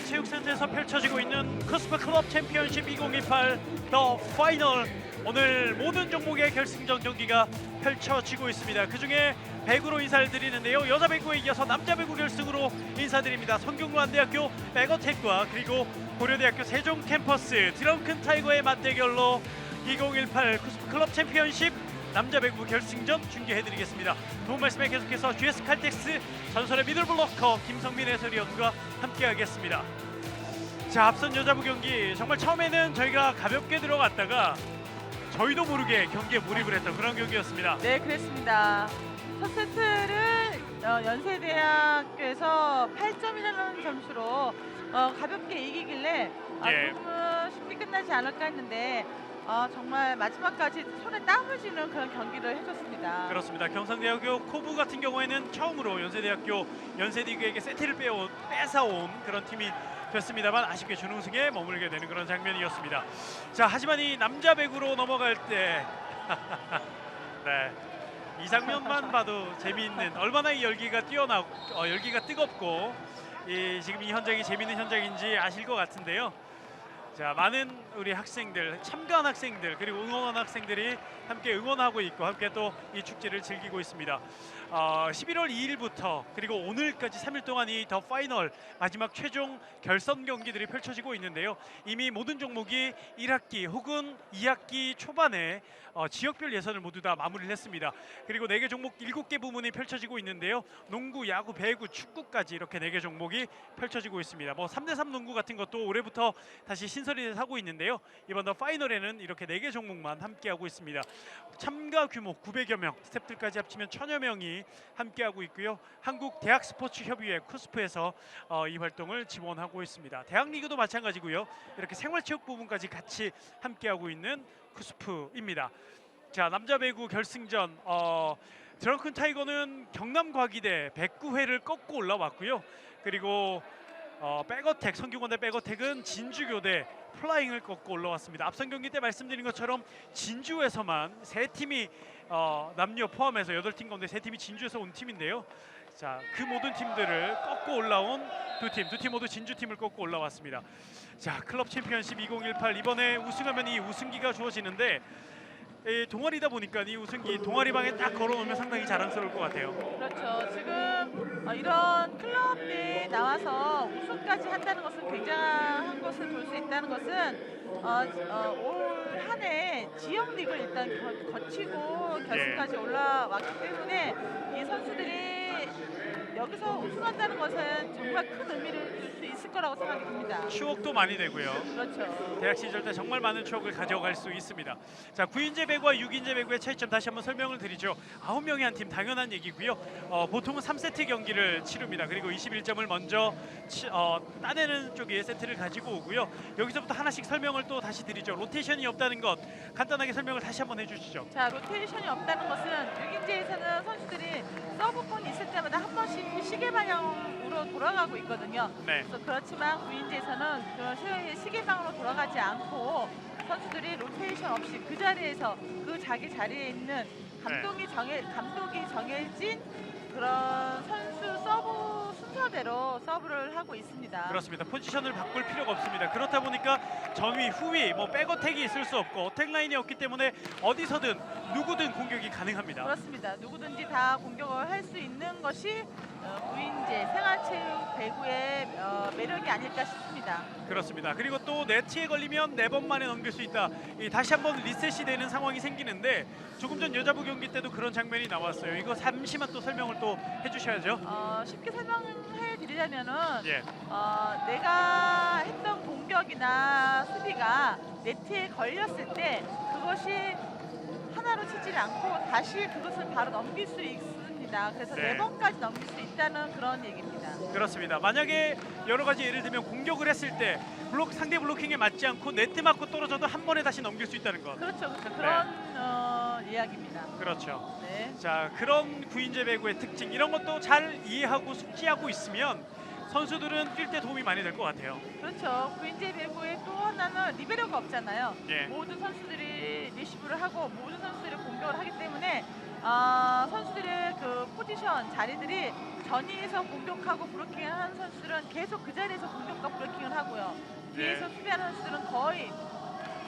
한국체육센터에서 펼쳐지고 있는 쿠스프 클럽 챔피언십 2018 더 파이널. 오늘 모든 종목의 결승전 경기가 펼쳐지고 있습니다. 그중에 배구로 인사를 드리는데요. 여자 배구에 이어서 남자 배구 결승으로 인사드립니다. 성균관대학교 백어택과 그리고 고려대학교 세종 캠퍼스 드렁큰 타이거의 맞대결로 2018 쿠스프 클럽 챔피언십 남자 배구 결승전 중계해드리겠습니다. 도움 말씀에 계속해서 GS 칼텍스 전설의 미들블로커 김성민 해설위원과 함께하겠습니다. 자, 앞선 여자부 경기 정말 처음에는 저희가 가볍게 들어갔다가 저희도 모르게 경기에 몰입을 했던 그런 경기였습니다. 네, 그랬습니다. 첫 세트를 연세대학교에서 8점이라는 점수로 가볍게 이기길래 예. 조금은 쉽게 끝나지 않을까 했는데 정말 마지막까지 손에 땀을 쥐는 그런 경기를 해줬습니다. 그렇습니다. 경상대학교 코브 같은 경우에는 처음으로 연세대학교 연세대교에게 세트를 뺏어온 그런 팀이 됐습니다만 아쉽게 준우승에 머물게 되는 그런 장면이었습니다. 자, 하지만 이 남자 배구로 넘어갈 때 네, 이 장면만 봐도 재미있는, 얼마나 이 열기가 열기가 뜨겁고 지금 이 현장이 재미있는 현장인지 아실 것 같은데요. 자, 많은 우리 학생들, 참가한 학생들 그리고 응원한 학생들이 함께 응원하고 있고 함께 또 이 축제를 즐기고 있습니다. 11월 2일부터 그리고 오늘까지 3일 동안 이 더 파이널 마지막 최종 결선 경기들이 펼쳐지고 있는데요. 이미 모든 종목이 1학기 혹은 2학기 초반에 지역별 예선을 모두 다 마무리를 했습니다. 그리고 4개 종목 7개 부문이 펼쳐지고 있는데요. 농구, 야구, 배구, 축구까지 이렇게 4개 종목이 펼쳐지고 있습니다. 뭐 3대3 농구 같은 것도 올해부터 다시 신설이 하고 있는데요. 이번 더 파이널에는 이렇게 4개 종목만 함께하고 있습니다. 참가 규모 900여 명, 스태프들까지 합치면 1000여 명이 함께하고 있고요. 한국 대학 스포츠 협의회 쿠스프에서 이 활동을 지원하고 있습니다. 대학 리그도 마찬가지고요. 이렇게 생활체육 부분까지 같이 함께하고 있는 쿠스프입니다. 자, 남자 배구 결승전 드렁큰 타이거는 경남과기대 109회를 꺾고 올라왔고요. 그리고 백어택, 성균관대 백어택은 진주교대 플라잉을 꺾고 올라왔습니다. 앞선 경기 때 말씀드린 것처럼 진주에서만 3팀이 남녀 포함해서 8팀 가운데 3팀이 진주에서 온 팀인데요. 자, 그 모든 팀들을 꺾고 올라온 두 팀 모두 진주팀을 꺾고 올라왔습니다. 자, 클럽 챔피언십 2018 이번에 우승하면 이 우승기가 주어지는데 동아리다 보니까 이 우승기 동아리방에 딱 걸어놓으면 상당히 자랑스러울 것 같아요. 그렇죠. 지금 이런 클럽에 나와서 우승까지 한다는 것은 굉장한 것을 볼 수 있다는 것은 올 한 해 지역 리그를 일단 거치고 결승까지 올라왔기 때문에 이 선수들이 여기서 우승한다는 것은 정말 큰 의미를 줄 수 있을 거라고 생각이 듭니다. 추억도 많이 되고요. 그렇죠. 대학 시절 때 정말 많은 추억을 가져갈 수 있습니다. 자, 9인제 배구와 6인제 배구의 차이점 다시 한번 설명을 드리죠. 9명이 한 팀 당연한 얘기고요. 보통은 3세트 경기를 치릅니다. 그리고 21점을 먼저 따내는 쪽에 세트를 가지고 오고요. 여기서부터 하나씩 설명을 또 다시 드리죠. 로테이션이 없다는 것 간단하게 설명을 다시 한번 해주시죠. 자, 로테이션이 없다는 것은 6인제에서는 선수들이 서브권이 있을 때마다 한 번씩 시계 방향으로 돌아가고 있거든요. 네. 그래서 그렇지만 9인제에서는 그런 시계 방향으로 돌아가지 않고 선수들이 로테이션 없이 그 자리에서 그 자기 자리에 있는 감독이 정해진 그런 선수 서브 순서대로 서브를 하고 있습니다. 그렇습니다. 포지션을 바꿀 필요가 없습니다. 그렇다 보니까 전위, 후위, 뭐 백어택이 있을 수 없고 어택 라인이 없기 때문에 어디서든 누구든 공격이 가능합니다. 그렇습니다. 누구든지 다 공격을 할 수 있는 것이 9인제 생활체육 배구의 매력이 아닐까 싶습니다. 그렇습니다. 그리고 또 네트에 걸리면 4번 만에 넘길 수 있다. 다시 한번 리셋이 되는 상황이 생기는데 조금 전 여자부 경기 때도 그런 장면이 나왔어요. 이거 잠시만 또 설명을 또 해주셔야죠. 쉽게 설명해 드리자면은 예. 내가 했던 공격이나 수비가 네트에 걸렸을 때 그것이 하나로 치지 않고 다시 그것을 바로 넘길 수 있습니다. 그래서 네. 4번까지 넘길 수 있다는 그런 얘기입니다. 그렇습니다. 만약에 여러 가지 예를 들면 공격을 했을 때 상대 블로킹에 맞지 않고 네트 맞고 떨어져도 한 번에 다시 넘길 수 있다는 것. 그렇죠. 그런 이야기입니다. 그렇죠. 네. 자, 그런 9인제 배구의 특징 이런 것도 잘 이해하고 숙지하고 있으면 선수들은 뛸 때 도움이 많이 될 것 같아요. 그렇죠. 9인제 배구의 또 하나는 리베로가 없잖아요. 예. 모든 선수들이 리시브를 하고 모든 선수들이 공격을 하기 때문에 선수들의 그 포지션 자리들이 전위에서 공격하고 브로킹을 하는 선수들은 계속 그 자리에서 공격과 브로킹을 뒤에서 수비하는 선수들은 거의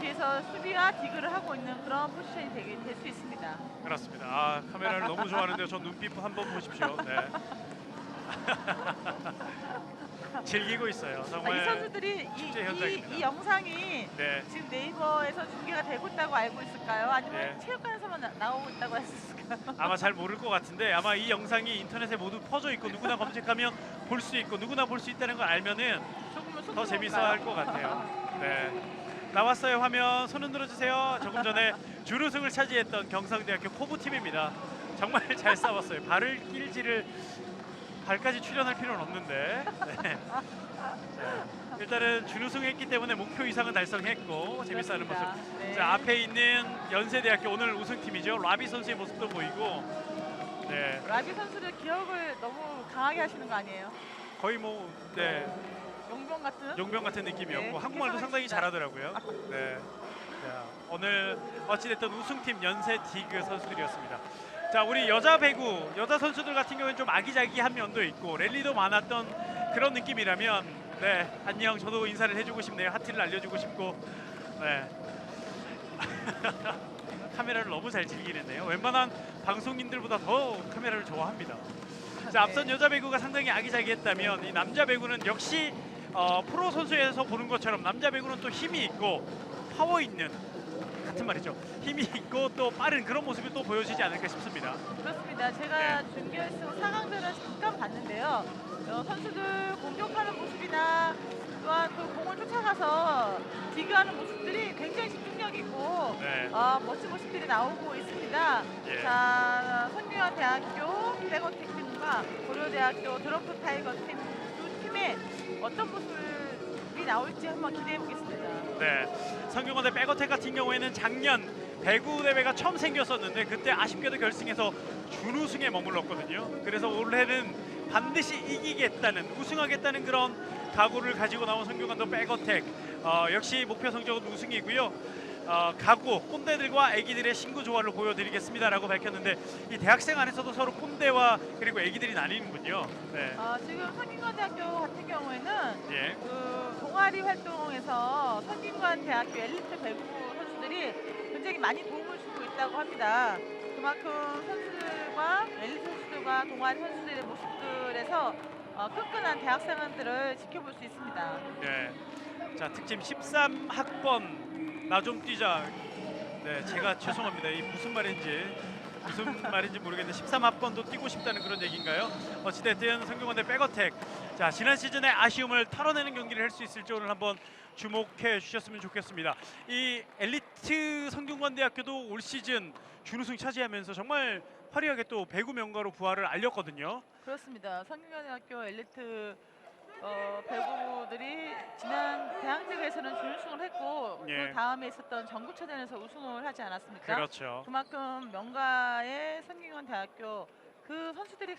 뒤에서 수비와 디그를 하고 있는 그런 포지션이 될 수 있습니다. 그렇습니다. 아, 카메라를 너무 좋아하는데요. 저 눈빛 한번 보십시오. 네. 즐기고 있어요. 이 정말. 선수들이 축제 현장입니다. 이 영상이 네. 지금 네이버에서 중계가 되고 있다고 알고 있을까요? 아니면 네. 체육관에서만 나오고 있다고 했을까요? 아마 잘 모를 것 같은데 아마 이 영상이 인터넷에 모두 퍼져 있고 누구나 검색하면 볼 수 있고 누구나 볼 수 있다는 걸 알면은 더 재밌어 할 것 같아요. 네. 나왔어요. 화면 손 흔들어 주세요. 조금 전에 준우승을 차지했던 경상대학교 코브 팀입니다. 정말 잘 싸웠어요. 발을 끼지를 발까지 출연할 필요는 없는데. 네. 자, 일단은 준우승했기 때문에 목표 이상은 달성했고 재밌어하는 모습. 네. 자, 앞에 있는 연세대학교 오늘 우승팀이죠. 라비 선수의 모습도 보이고. 네. 라비 선수를 기억을 너무 강하게 하시는 거 아니에요? 거의 뭐 네. 용병 같은? 용병 같은 느낌이었고 네, 한국말도 상당히 잘하더라고요. 네. 자, 오늘 어찌됐든 우승팀 연세 디그 선수들이었습니다. 자, 우리 여자 배구 여자 선수들 같은 경우는 좀 아기자기한 면도 있고 랠리도 많았던 그런 느낌이라면 네, 안녕 저도 인사를 해주고 싶네요. 하트를 알려주고 싶고 네. 카메라를 너무 잘 즐기는데요. 웬만한 방송인들보다 더 카메라를 좋아합니다. 자, 앞선 여자 배구가 상당히 아기자기했다면 이 남자 배구는 역시 프로 선수에서 보는 것처럼 남자 배구는 또 힘이 있고 파워 있는 같은 말이죠. 힘이 있고 또 빠른 그런 모습이 또 보여지지 않을까 싶습니다. 그렇습니다. 제가 준결승 4강전을 잠깐 봤는데요. 선수들 공격하는 모습이나 또한 그 공을 쫓아가서 디그하는 모습들이 굉장히 집중력 있고 네. 멋진 모습들이 나오고 있습니다. 예. 자, 선유한 대학교 백어택 팀과 고려대학교 드럼프 타이거 팀 두 팀의 어떤 모습이 나올지 한번 기대해 보겠습니다. 네. 성균관대 백어택 같은 경우에는 작년 배구 대회가 처음 생겼었는데 그때 아쉽게도 결승에서 준우승에 머물렀거든요. 그래서 올해는 반드시 이기겠다는 우승하겠다는 그런 각오를 가지고 나온 성균관도 백어택 역시 목표 성적은 우승이고요. 각오 꼰대들과 애기들의 신구 조화를 보여드리겠습니다라고 밝혔는데 이 대학생 안에서도 서로 꼰대와 그리고 애기들이 나뉘는군요. 네. 지금 성균관대학교 같은 경우에는 예. 그 동아리 활동에서 성균관대학교 엘리트 배구 선수들이 굉장히 많이 도움을 주고 있다고 합니다. 그만큼 선수들과 엘리트 선수들과 동아리 선수들의 모습들에서 끈끈한 대학생들을 지켜볼 수 있습니다. 네. 자, 특집 13학번 나 좀 뛰자. 네, 제가 죄송합니다. 이 무슨 말인지 모르겠는데 13학번도 뛰고 싶다는 그런 얘기인가요? 어찌됐든 성균관대 백어택. 자, 지난 시즌에 아쉬움을 털어내는 경기를 할 수 있을지 오늘 한번 주목해 주셨으면 좋겠습니다. 이 엘리트 성균관대학교도 올 시즌 준우승 차지하면서 정말 화려하게 또 배구 명가로 부활을 알렸거든요. 그렇습니다. 성균관대학교 엘리트 배구들이 지난 대학대회에서는 준우승을 했고 예. 그 다음에 있었던 전국체전에서 우승을 하지 않았습니까? 그렇죠. 그만큼 명가의 성균관대학교 그 선수들이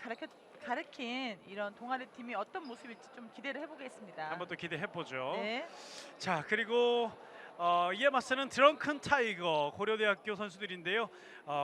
가르친 이런 동아리 팀이 어떤 모습일지 좀 기대를 해보겠습니다. 한번 또 기대해 보죠. 네. 자, 그리고 이에 맞서는 드렁큰 타이거 고려대학교 선수들인데요.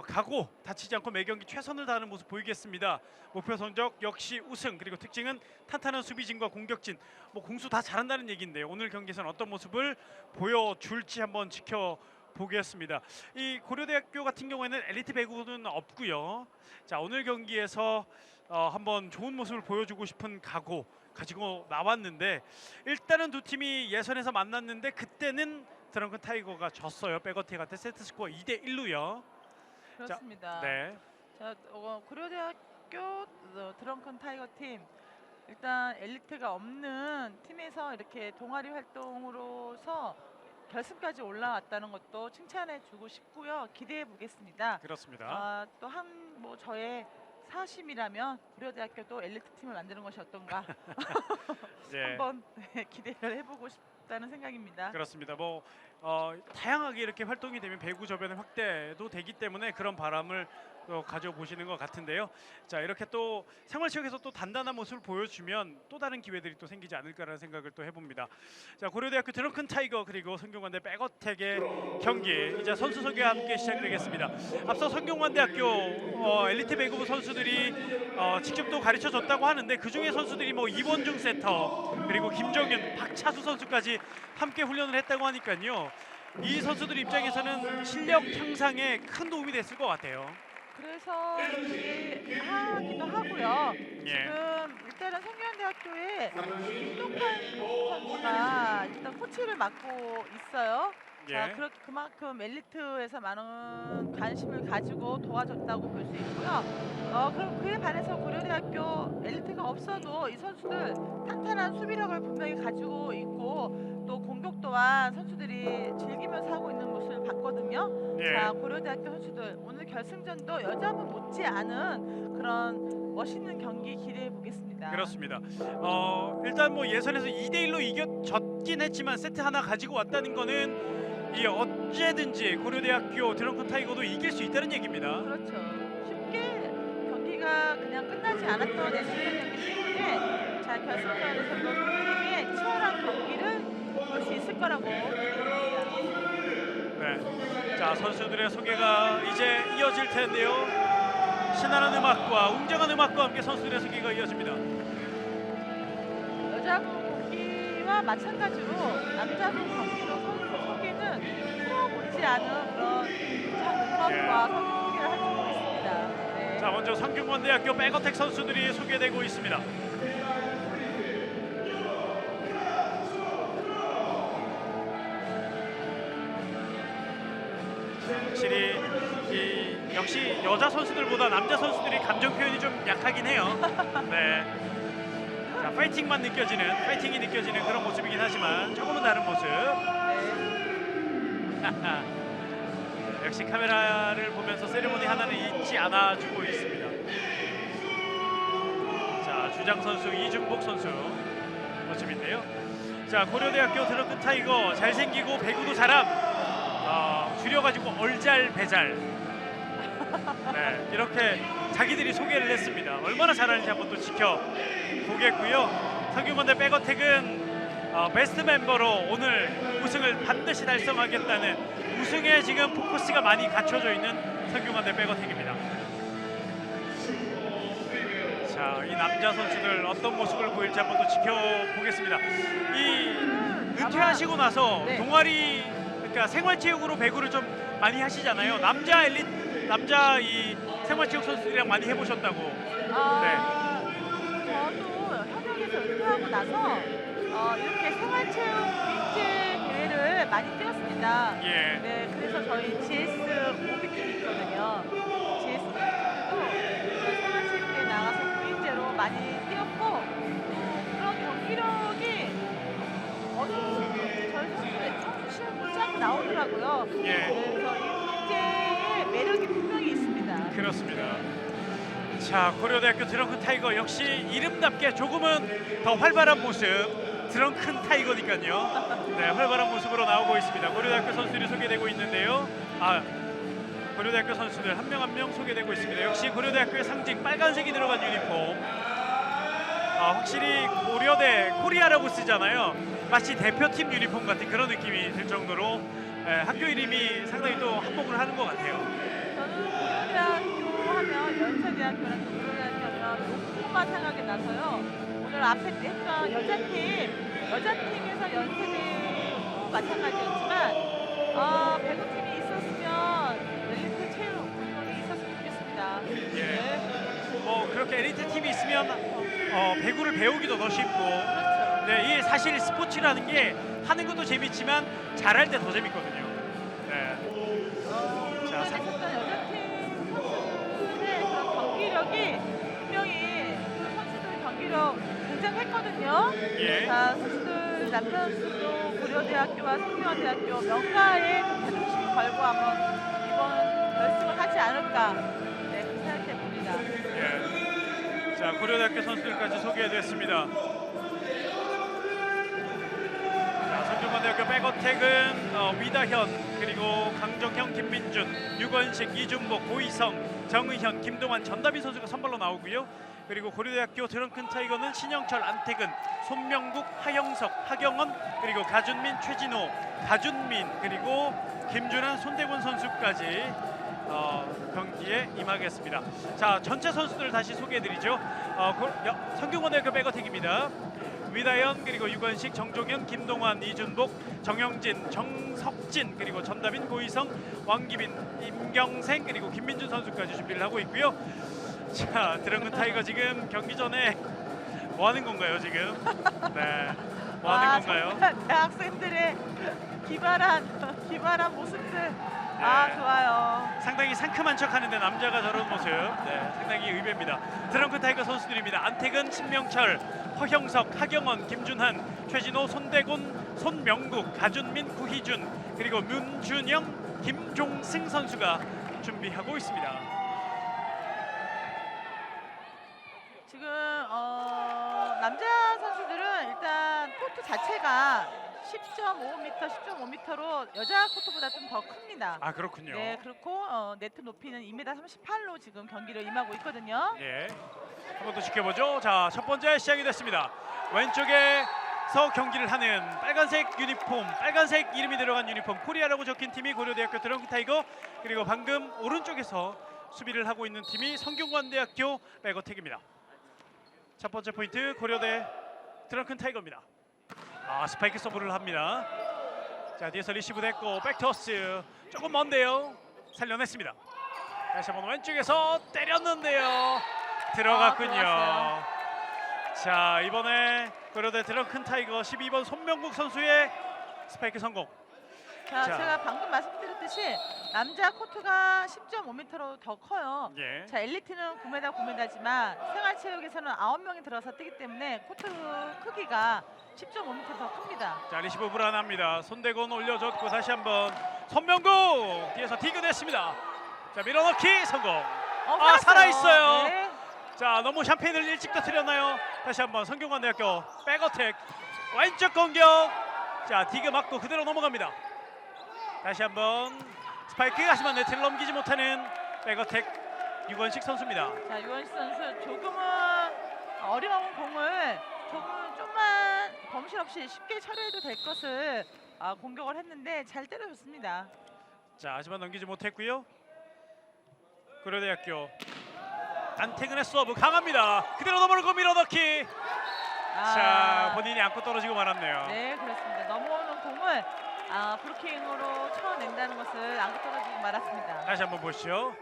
각오 다치지 않고 매 경기 최선을 다하는 모습 보이겠습니다. 목표 성적 역시 우승 그리고 특징은 탄탄한 수비진과 공격진. 뭐 공수 다 잘한다는 얘기인데요. 오늘 경기에서는 어떤 모습을 보여줄지 한번 지켜보겠습니다. 이 고려대학교 같은 경우에는 엘리트 배구는 없고요. 자, 오늘 경기에서 한번 좋은 모습을 보여주고 싶은 각오 가지고 나왔는데 일단은 두 팀이 예선에서 만났는데 그때는 드렁큰 타이거가 졌어요. 백어택한테 세트 스코어 2대1로요. 그렇습니다. 네. 자, 고려대학교 드렁큰 타이거 팀 일단 엘리트가 없는 팀에서 이렇게 동아리 활동으로서 결승까지 올라왔다는 것도 칭찬해 주고 싶고요. 기대해 보겠습니다. 그렇습니다. 또 한 뭐 저의 사심이라면 고려대학교도 엘리트 팀을 만드는 것이 어떤가 네. 한번 기대를 해보고 싶다는 생각입니다. 그렇습니다. 뭐 다양하게 이렇게 활동이 되면 배구 저변의 확대도 되기 때문에 그런 바람을 가져보시는 것 같은데요. 자, 이렇게 또 생활체육에서 또 단단한 모습을 보여주면 또 다른 기회들이 또 생기지 않을까라는 생각을 또 해봅니다. 자, 고려대학교 드렁큰 타이거 그리고 성균관대 백어택의 경기 이제 선수 소개와 함께 시작되겠습니다. 앞서 성균관대학교 엘리트 배구부 선수들이 직접 또 가르쳐줬다고 하는데 그 중에 선수들이 뭐 이원중 세터 그리고 김정윤, 박차수 선수까지 함께 훈련을 했다고 하니까요. 이 선수들 입장에서는 실력 향상에 큰 도움이 됐을 것 같아요. 그래서 얘기하기도 하고요. 예. 지금 일단은 성균관대학교에 김동환 선수가 일단 코치를 맡고 있어요. 자, 예. 그렇게 그만큼 엘리트에서 많은 관심을 가지고 도와줬다고 볼 수 있고요. 그럼 그에 반해서 고려대학교 엘리트가 없어도 이 선수들 탄탄한 수비력을 분명히 가지고 있고 또 공격 또한 선수들이 즐기면서 하고 있는 모습을 봤거든요. 예. 자, 고려대학교 선수들 오늘 결승전도 여자분 못지않은 그런 멋있는 경기 기대해 보겠습니다. 그렇습니다. 일단 뭐 예선에서 2대1로 이겨졌긴 했지만 세트 하나 가지고 왔다는 거는 이 언제든지 고려대학교 드렁큰 타이거도 이길 수 있다는 얘기입니다. 그렇죠. 쉽게 경기가 그냥 끝나지 않았던 예선전이기 때문에 자, 결승전에서도 분명히 치열한 경기를 볼 수 있을 거라고 기대됩니다. 네. 자, 선수들의 소개가 이제 이어질 텐데요. 신나는 음악과 웅장한 음악과 함께 선수들의 소개가 이어집니다. 여자분 경기와 마찬가지로 남자분 경기도 선수 소개는 프로 못지않은 그런 음악과 선수 소개를 할 수 있습니다. 네. 자, 먼저 성균관대학교 백어택 선수들이 소개되고 있습니다. 확실히 역시 여자 선수들보다 남자 선수들이 감정 표현이 좀 약하긴 해요. 네. 자, 파이팅이 느껴지는 그런 모습이긴 하지만 조금은 다른 모습. 역시 카메라를 보면서 세레모니 하나는 잊지 않아주고 있습니다. 자, 주장 선수 이중복 선수 모습인데요. 자, 고려대학교 드렁큰 타이거 잘생기고 배구도 잘함. 줄여가지고 얼잘배잘. 네, 이렇게 자기들이 소개를 했습니다. 얼마나 잘하는지 한번 또 지켜보겠고요. 성균관대 백어택은 베스트 멤버로 오늘 우승을 반드시 달성하겠다는 우승에 지금 포커스가 많이 갖춰져 있는 성균관대 백어택입니다. 자, 이 남자 선수들 어떤 모습을 보일지 한번 또 지켜보겠습니다. 이 은퇴하시고 나서 네. 동아리 그러니까 생활체육으로 배구를 좀 많이 하시잖아요. 남자 이 생활체육 선수들이랑 많이 해보셨다고. 저도 현역에서 은퇴하고 나서 이렇게 생활체육 국제 대회를 많이 뛰었습니다. 예. 네, 그래서 저희 GS 오비팀이 있거든요. GS 오비팀도 생활체육대회 나가서 부인제로 많이 뛰었고 그런 경기력이 저희 선수 시험 못지않게 나오더라고요. 예. 그래서 이 국제의 매력이 분명히 있습니다. 그렇습니다. 자, 고려대학교 드렁큰 타이거 역시 이름답게 조금은 더 활발한 모습. 드렁큰 타이거니까요. 네, 활발한 모습으로 나오고 있습니다. 고려대학교 선수들이 소개되고 있는데요. 고려대학교 선수들 한 명 한 명 소개되고 있습니다. 역시 고려대학교의 상징 빨간색이 들어간 유니폼. 확실히 고려대 코리아라고 쓰잖아요. 마치 대표팀 유니폼 같은 그런 느낌이 들 정도로 학교 이름이 상당히 또 한몫을 하는 것 같아요. 저는 고려대학교 하면 연세대학교랑 고려대학교 하면 농구만 생각이 나서요. 오늘 앞에 했던 여자팀에서 연세대도 마찬가지였지만 배구팀이 있었으면 엘리트 체육 운동이 있었으면 좋겠습니다. 예. 네. 뭐 그렇게 엘리트 팀이 있으면 배구를 배우기도 더 쉽고. 그렇죠. 네, 이 사실 스포츠라는 게 하는 것도 재밌지만 잘할 때 더 재밌거든요. 네. 자, 했었던 여자팀 선수들의 그런 경기력이 분명히 그 선수들 경기력 굉장했거든요. 예. 자, 선수들 남자 선수도 고려대학교와 성균관대학교 명가의 자존심이 걸고 한번 이번 결승을 하지 않을까 그렇게 생각해 봅니다. 예. 자, 고려대학교 선수들까지 소개됐습니다. 자, 성균관대학교 백어택은 위다현 그리고 강정형, 김민준, 유건식, 이준복, 고희성, 정의현, 김동환, 전다빈 선수가 선발로 나오고요. 그리고 고려대학교 드렁큰 타이거는 신영철, 안태근, 손명국, 하영석, 하경원, 그리고 가준민, 최진호, 가준민, 그리고 김준환, 손대곤 선수까지 경기에 임하겠습니다. 자, 전체 선수들 다시 소개해드리죠. 성균관대학교 백어택입니다. 위다연, 그리고 유건식, 정종현, 김동환, 이준복, 정영진, 정석진, 그리고 전다빈, 고희성, 왕기빈, 임경생, 그리고 김민준 선수까지 준비를 하고 있고요. 자, 드렁큰 타이거 지금 경기 전에 뭐 하는 건가요 지금? 네, 뭐 하는 건가요? 정말 대학생들의 기발한 모습들. 좋아요. 상당히 상큼한 척하는데 남자가 저런 모습, 네, 상당히 의외입니다. 드렁큰 타이거 선수들입니다. 안태근, 신명철, 허형석, 하경원, 김준한, 최진호, 손대곤, 손명국, 가준민, 구희준, 그리고 문준영, 김종승 선수가 준비하고 있습니다. 지금 남자 선수들은 일단 코트 자체가 10.5m, 10.5m로 여자 코트보다 좀 더 큽니다. 아, 그렇군요. 네, 그렇고 네트 높이는 2m 38로 지금 경기를 임하고 있거든요. 예, 한 번 더 지켜보죠. 자, 첫 번째 시작이 됐습니다. 왼쪽에서 경기를 하는 빨간색 유니폼, 빨간색 이름이 들어간 유니폼, 코리아라고 적힌 팀이 고려대학교 드렁큰 타이거, 그리고 방금 오른쪽에서 수비를 하고 있는 팀이 성균관대학교 백어택입니다. 첫 번째 포인트 고려대 드렁큰 타이거입니다. 스파이크 서브를 합니다. 자, 뒤에서 리시브 됐고 백토스 조금 먼데요. 살려냈습니다. 다시 한번 왼쪽에서 때렸는데요. 들어갔군요. 들어갔어요. 자, 이번에 고려대 드렁큰 타이거 12번 손명국 선수의 스파이크 성공. 자, 자. 제가 방금 말씀드렸듯이 남자 코트가 10.5m로 더 커요. 예. 자, 엘리트는 9m, 9m지만 생활체육에서는 9명이 들어서 뛰기 때문에 코트 크기가 10.5m 더 큽니다. 자, 리시브 불안합니다. 손대곤 올려줬고 다시 한번 손명국 뒤에서 디그냈습니다. 자, 밀어넣기 성공. 살아있어요. 네. 자, 너무 샴페인을 일찍 터뜨렸나요? 다시 한번 성균관대학교 백어택 왼쪽 공격. 자, 디그 맞고 그대로 넘어갑니다. 다시 한번 스파이크, 하지만 네트를 넘기지 못하는 백어택 유건식 선수입니다. 자, 유원식 선수 조금은 어려운 공을 좀만 범실 없이 쉽게 처리해도 될 것을 공격을 했는데 잘 때려줬습니다. 자, 하지만 넘기지 못했고요. 고려대학교 안태근의 서브 강합니다. 그대로 넘어오고 밀어넣기. 자, 본인이 안고 떨어지고 말았네요. 네, 그렇습니다. 넘어오는 공을 브로킹으로 쳐낸다는 것을 안고 떨어지고 말았습니다. 다시 한번 보시죠.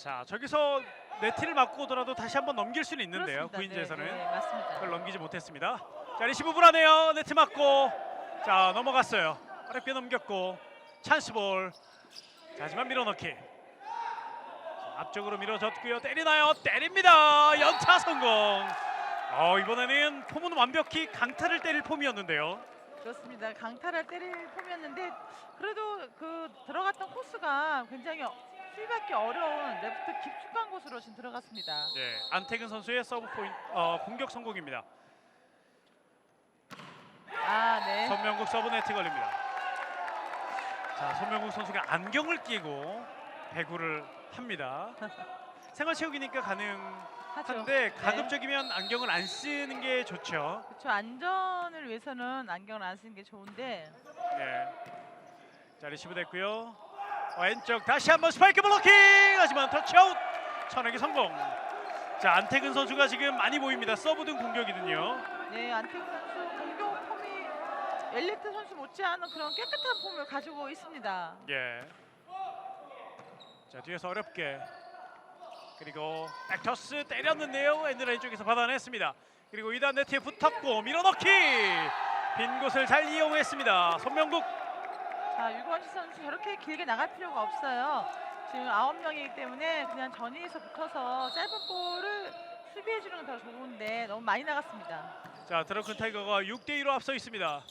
자, 저기서 네트를 맞고 오더라도 다시 한번 넘길 수는 있는데요. 그렇습니다. 구인제에서는 네, 맞습니다. 그걸 넘기지 못했습니다. 자, 리시브 불안해요. 네트 맞고 자, 넘어갔어요. 어렵게 넘겼고 찬스볼. 자, 하지만 밀어넣기. 자, 앞쪽으로 밀어줬고요. 때리나요? 때립니다. 연타 성공. 이번에는 폼은 완벽히 강타를 때릴 폼이었는데요. 그렇습니다. 강타를 때릴 폼이었는데 그래도 그 들어갔던 코스가 굉장히 수비받기 어려운 레프트 깊숙한 곳으로 지금 들어갔습니다. 네, 안태근 선수의 서브 포인트 공격 성공입니다. 네. 손명국 서브 네트 걸립니다. 자, 손명국 선수가 안경을 끼고 배구를 합니다. 생활체육이니까 가능한데 가급적이면 안경을 안 쓰는 게 좋죠. 그렇죠. 안전을 위해서는 안경을 안 쓰는 게 좋은데. 네. 자, 리시브 됐고요. 왼쪽 다시 한번 스파이크 블로킹, 하지만 터치아웃. 쳐내기 성공. 자, 안태근 선수가 지금 많이 보입니다. 서브 등 공격이든요. 네, 안태근 선수 공격 폼이 엘리트 선수 못지않은 그런 깨끗한 폼을 가지고 있습니다. 예. 자, 뒤에서 어렵게, 그리고 백터스 때렸는데요. 엔드라인 쪽에서 받아냈습니다. 그리고 2단 네트에 붙었고 밀어넣기. 빈 곳을 잘 이용했습니다. 손명국. 자, 유건식 선수 저렇게 길게 나갈 필요가 없어요. 지금 9명이기 때문에 그냥 전위에서 붙어서 짧은 볼을 수비해 주는 게 더 좋은데 너무 많이 나갔습니다. 자, 드렁큰 타이거가 6대2로 앞서 있습니다.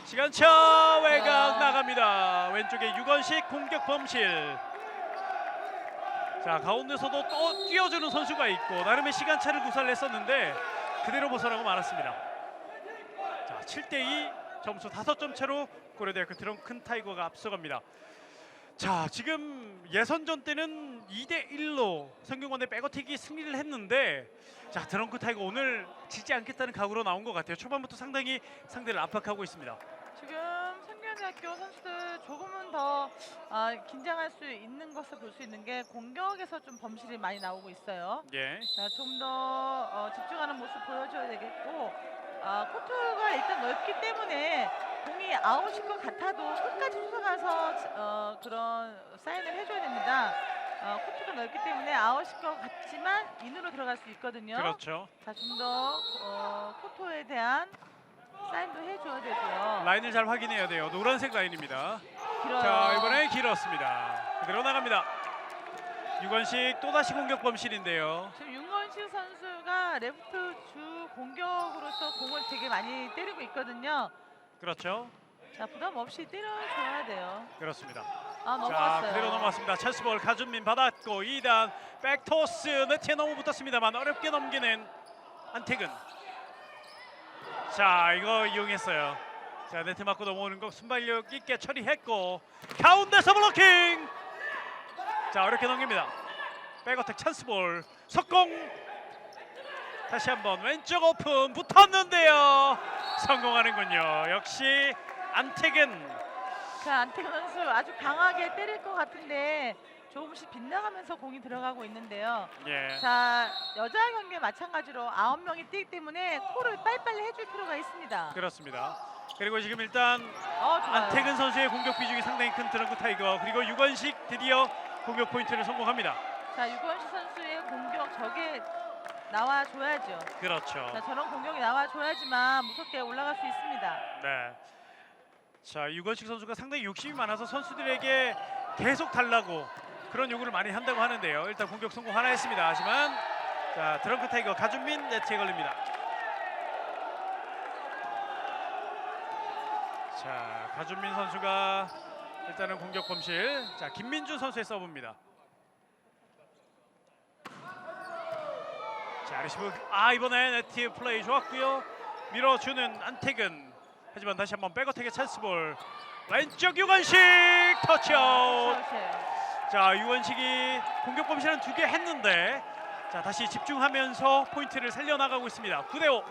시간차 외곽 나갑니다. 왼쪽에 유건식 공격 범실. 자, 가운데서도 또 뛰어주는 선수가 있고 나름의 시간차를 구사했었는데 그대로 벗어나고 말았습니다. 자, 7대2 점수 5점 차로 고려대학교 드렁큰 타이거가 앞서갑니다. 자, 지금 예선전 때는 2대 1로 성균관대 백어택이 승리를 했는데, 자, 드렁큰 타이거 오늘 지지 않겠다는 각오로 나온 것 같아요. 초반부터 상당히 상대를 압박하고 있습니다. 지금 성균대학교 선수들 조금은 더 긴장할 수 있는 것을 볼 수 있는 게 공격에서 좀 범실이 많이 나오고 있어요. 예. 자, 좀 더 집중하는 모습 보여줘야 되겠고, 코트가 일단 넓기 때문에 공이 아웃인 것 같아도 끝까지 쫓아가서 그런 사인을 해줘야 됩니다. 코트가 넓기 때문에 아웃인 것 같지만 인으로 들어갈 수 있거든요. 그렇죠. 자, 좀 더 코트에 대한 사인도 해줘야 되고요. 라인을 잘 확인해야 돼요. 노란색 라인입니다. 길어요. 자, 이번에 길었습니다. 그대로 나갑니다. 유건식 또다시 공격 범실인데요. 지금 윤건식 선수가 레프트 주 공격으로서 공을 되게 많이 때리고 있거든요. 그렇죠. 자, 부담 없이 때려줘야 돼요. 그렇습니다. 아, 자, 넘어갔어요. 그대로 넘어왔습니다. 찬스볼 가준민 받았고 2단 백토스 네트에 너무 붙었습니다만 어렵게 넘기는 안택은. 자, 이거 이용했어요. 자, 네트 맞고 넘어오는 거 순발력 있게 처리했고 가운데서 블로킹. 자, 어렵게 넘깁니다. 백어택 찬스볼 석공. 다시 한번 왼쪽 오픈 붙었는데요. 성공하는군요. 역시 안택은. 자, 안태근 선수 아주 강하게 때릴 것 같은데 조금씩 빗나가면서 공이 들어가고 있는데요. 예. 자, 여자 경기에 마찬가지로 9명이 뛰기 때문에 콜을 빨리빨리 해줄 필요가 있습니다. 그렇습니다. 그리고 지금 일단 좋아요. 안태근 선수의 공격 비중이 상당히 큰 드렁큰 타이거, 그리고 유건식 드디어 공격 포인트를 성공합니다. 자, 유건식 선수의 공격 저게 나와줘야죠. 그렇죠. 자, 저런 공격이 나와줘야지만 무섭게 올라갈 수 있습니다. 네. 자, 유건식 선수가 상당히 욕심이 많아서 선수들에게 계속 달라고 그런 요구를 많이 한다고 하는데요. 일단 공격 성공 하나 했습니다. 하지만 자, 드렁큰 타이거 가준민 네트에 걸립니다. 자, 가준민 선수가 일단은 공격 범실. 자, 김민준 선수의 서브입니다. 자, 리시브. 이번에 네트 플레이 좋았고요. 밀어주는 안택은. 하지만 다시 한번 백어택의 찬스볼. 왼쪽 유건식 터치아웃. 자, 유건식이 공격 범실은 2개 했는데, 자, 다시 집중하면서 포인트를 살려나가고 있습니다. 9대5.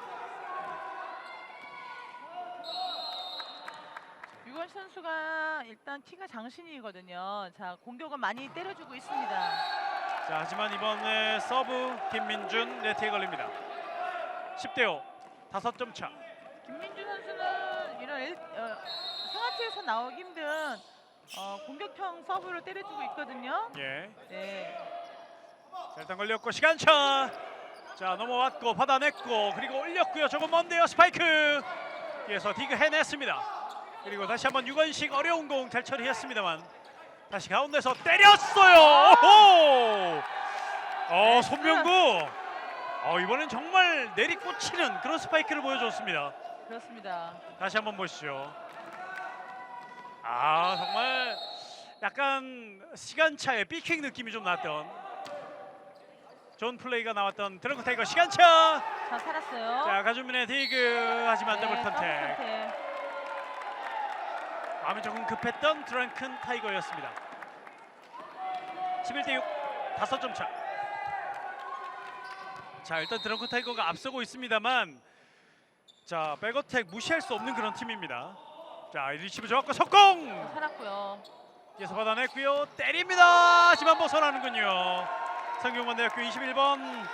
유건식 선수가 일단 키가 장신이거든요. 자, 공격은 많이 때려주고 있습니다. 자, 하지만 이번에 서브 김민준 네트에 걸립니다. 10대5. 5점 차. 김민준 선수는 이런 상하체에서 나오기 힘든 공격형 서브를 때려주고 있거든요. 예. 네. 자, 일단 걸렸고 시간차. 자, 넘어왔고 받아냈고 그리고 올렸고요. 조금 먼데요. 스파이크. 뒤에서 디그 해냈습니다. 그리고 다시 한번 유건식 어려운 공 잘 처리했습니다만 다시 가운데서 때렸어요. 오호. 손명구. 이번엔 정말 내리꽂히는 그런 스파이크를 보여줬습니다. 그렇습니다. 다시 한번 보시죠. 정말 약간 시간차에 삐킹 느낌이 좀 났던 좋은 플레이가 나왔던 드렁큰 타이거 시간차. 자, 살았어요. 자, 가준민의 디그 하지만 더블 컨택. 컨택. 마음이 조금 급했던 드렁큰 타이거였습니다. 11대6. 5점 차. 자, 일단 드렁큰 타이거가 앞서고 있습니다만, 자, 백어택 무시할 수 없는 그런 팀입니다. 자, 리시브 좋았고 석공. 살았고요. 뒤에서 받아냈고요. 때립니다. 하지만 벗어나는군요. 성균관대학교 21번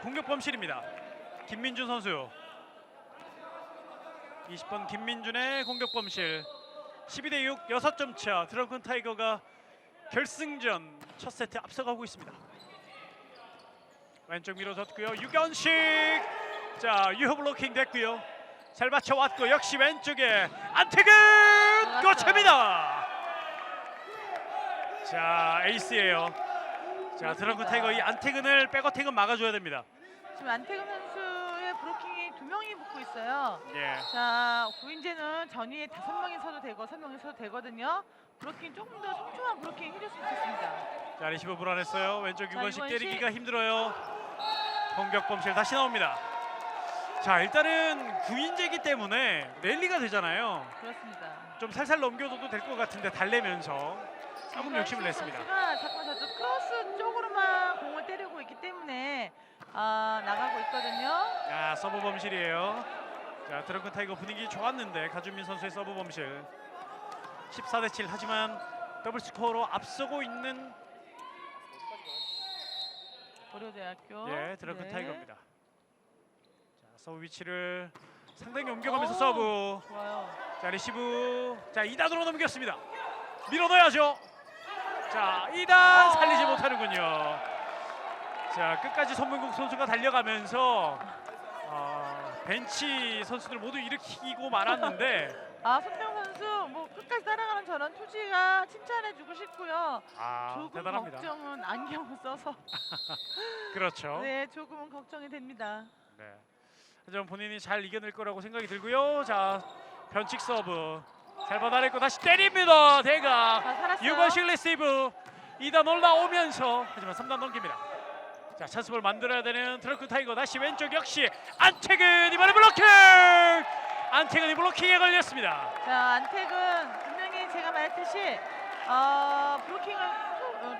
공격 범실입니다. 김민준 선수. 20번 김민준의 공격 범실. 12대6. 6점 차. 드렁큰 타이거가 결승전 첫 세트 앞서가고 있습니다. 왼쪽 밀어줬고요. 유건식. 자, 유효 블로킹 됐고요. 잘 맞춰왔고 역시 왼쪽에 안택은 꽂힙니다. 자, 에이스예요. 자, 드렁큰 타이거 이 안택은을 백어택은 막아줘야 됩니다. 지금 안태근 선수의 브로킹이 2명이 붙고 있어요. 예. 자, 구인재는 전위에 5명이 서도 되고 3명이 서도 되거든요. 브로킹 조금 더 성충한 브로킹 해줬으면 좋겠습니다. 자, 리시브 불안했어요. 왼쪽 유건식 유건식. 때리기가 힘들어요. 공격 범실 다시 나옵니다. 자, 일단은 구인재기 때문에 랠리가 되잖아요. 그렇습니다. 좀 살살 넘겨줘도 될 것 같은데 달래면서. 조금 욕심을 냈습니다. 선수가 자꾸 저쪽 크로스 쪽으로만 공을 때리고 있기 때문에 나가고 있거든요. 야, 서브 범실이에요. 자, 드렁큰 타이거 분위기 좋았는데 가준민 선수의 서브 범실. 14대7 하지만 더블 스코어로 앞서고 있는 고려대학교. 예, 드렁큰 네. 타이거입니다. 자, 서브 위치를 상당히 옮겨가면서 서브. 좋아요. 자, 리시브. 자, 2단으로 넘겼습니다. 밀어넣어야죠. 자, 2단 살리지 못하는군요. 자, 끝까지 손문국 선수가 달려가면서 벤치 선수들 모두 일으키고 말았는데 손병 선수 뭐 끝까지 따라가는 저런 투지가 칭찬해주고 싶고요. 조금 대단합니다. 걱정은 안경을 써서 그렇죠. 네, 조금은 걱정이 됩니다. 네. 하지만 본인이 잘 이겨낼 거라고 생각이 들고요. 자, 변칙 서브 잘 받아냈고 다시 때립니다. 대각 자, 살았어요. 6번씩 레시브 2단 올라오면서 하지만 3단 넘깁니다. 자, 찬스볼 만들어야 되는 드렁큰 타이거. 다시 왼쪽 역시 안택은 이번에 블로킹. 안택은이 블로킹에 걸렸습니다. 자, 안택은 분명히 제가 말했듯이 블로킹을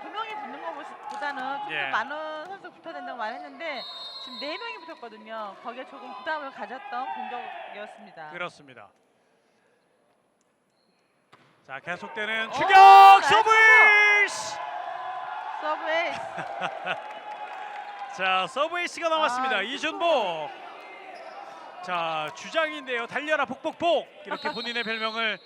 두 명이 붙는 것보다는 좀 더 예. 많은 선수가 붙어야 된다고 말했는데 지금 4명이 붙었거든요. 거기에 조금 부담을 가졌던 공격이었습니다. 그렇습니다. 자, 계속되는 오, 추격 나이스 서브에이스. 서브에이스. 자, 서브에이스가 나왔습니다. 이거 이준복. 자, 주장인데요. 달려라 복복복 이렇게 본인의 별명을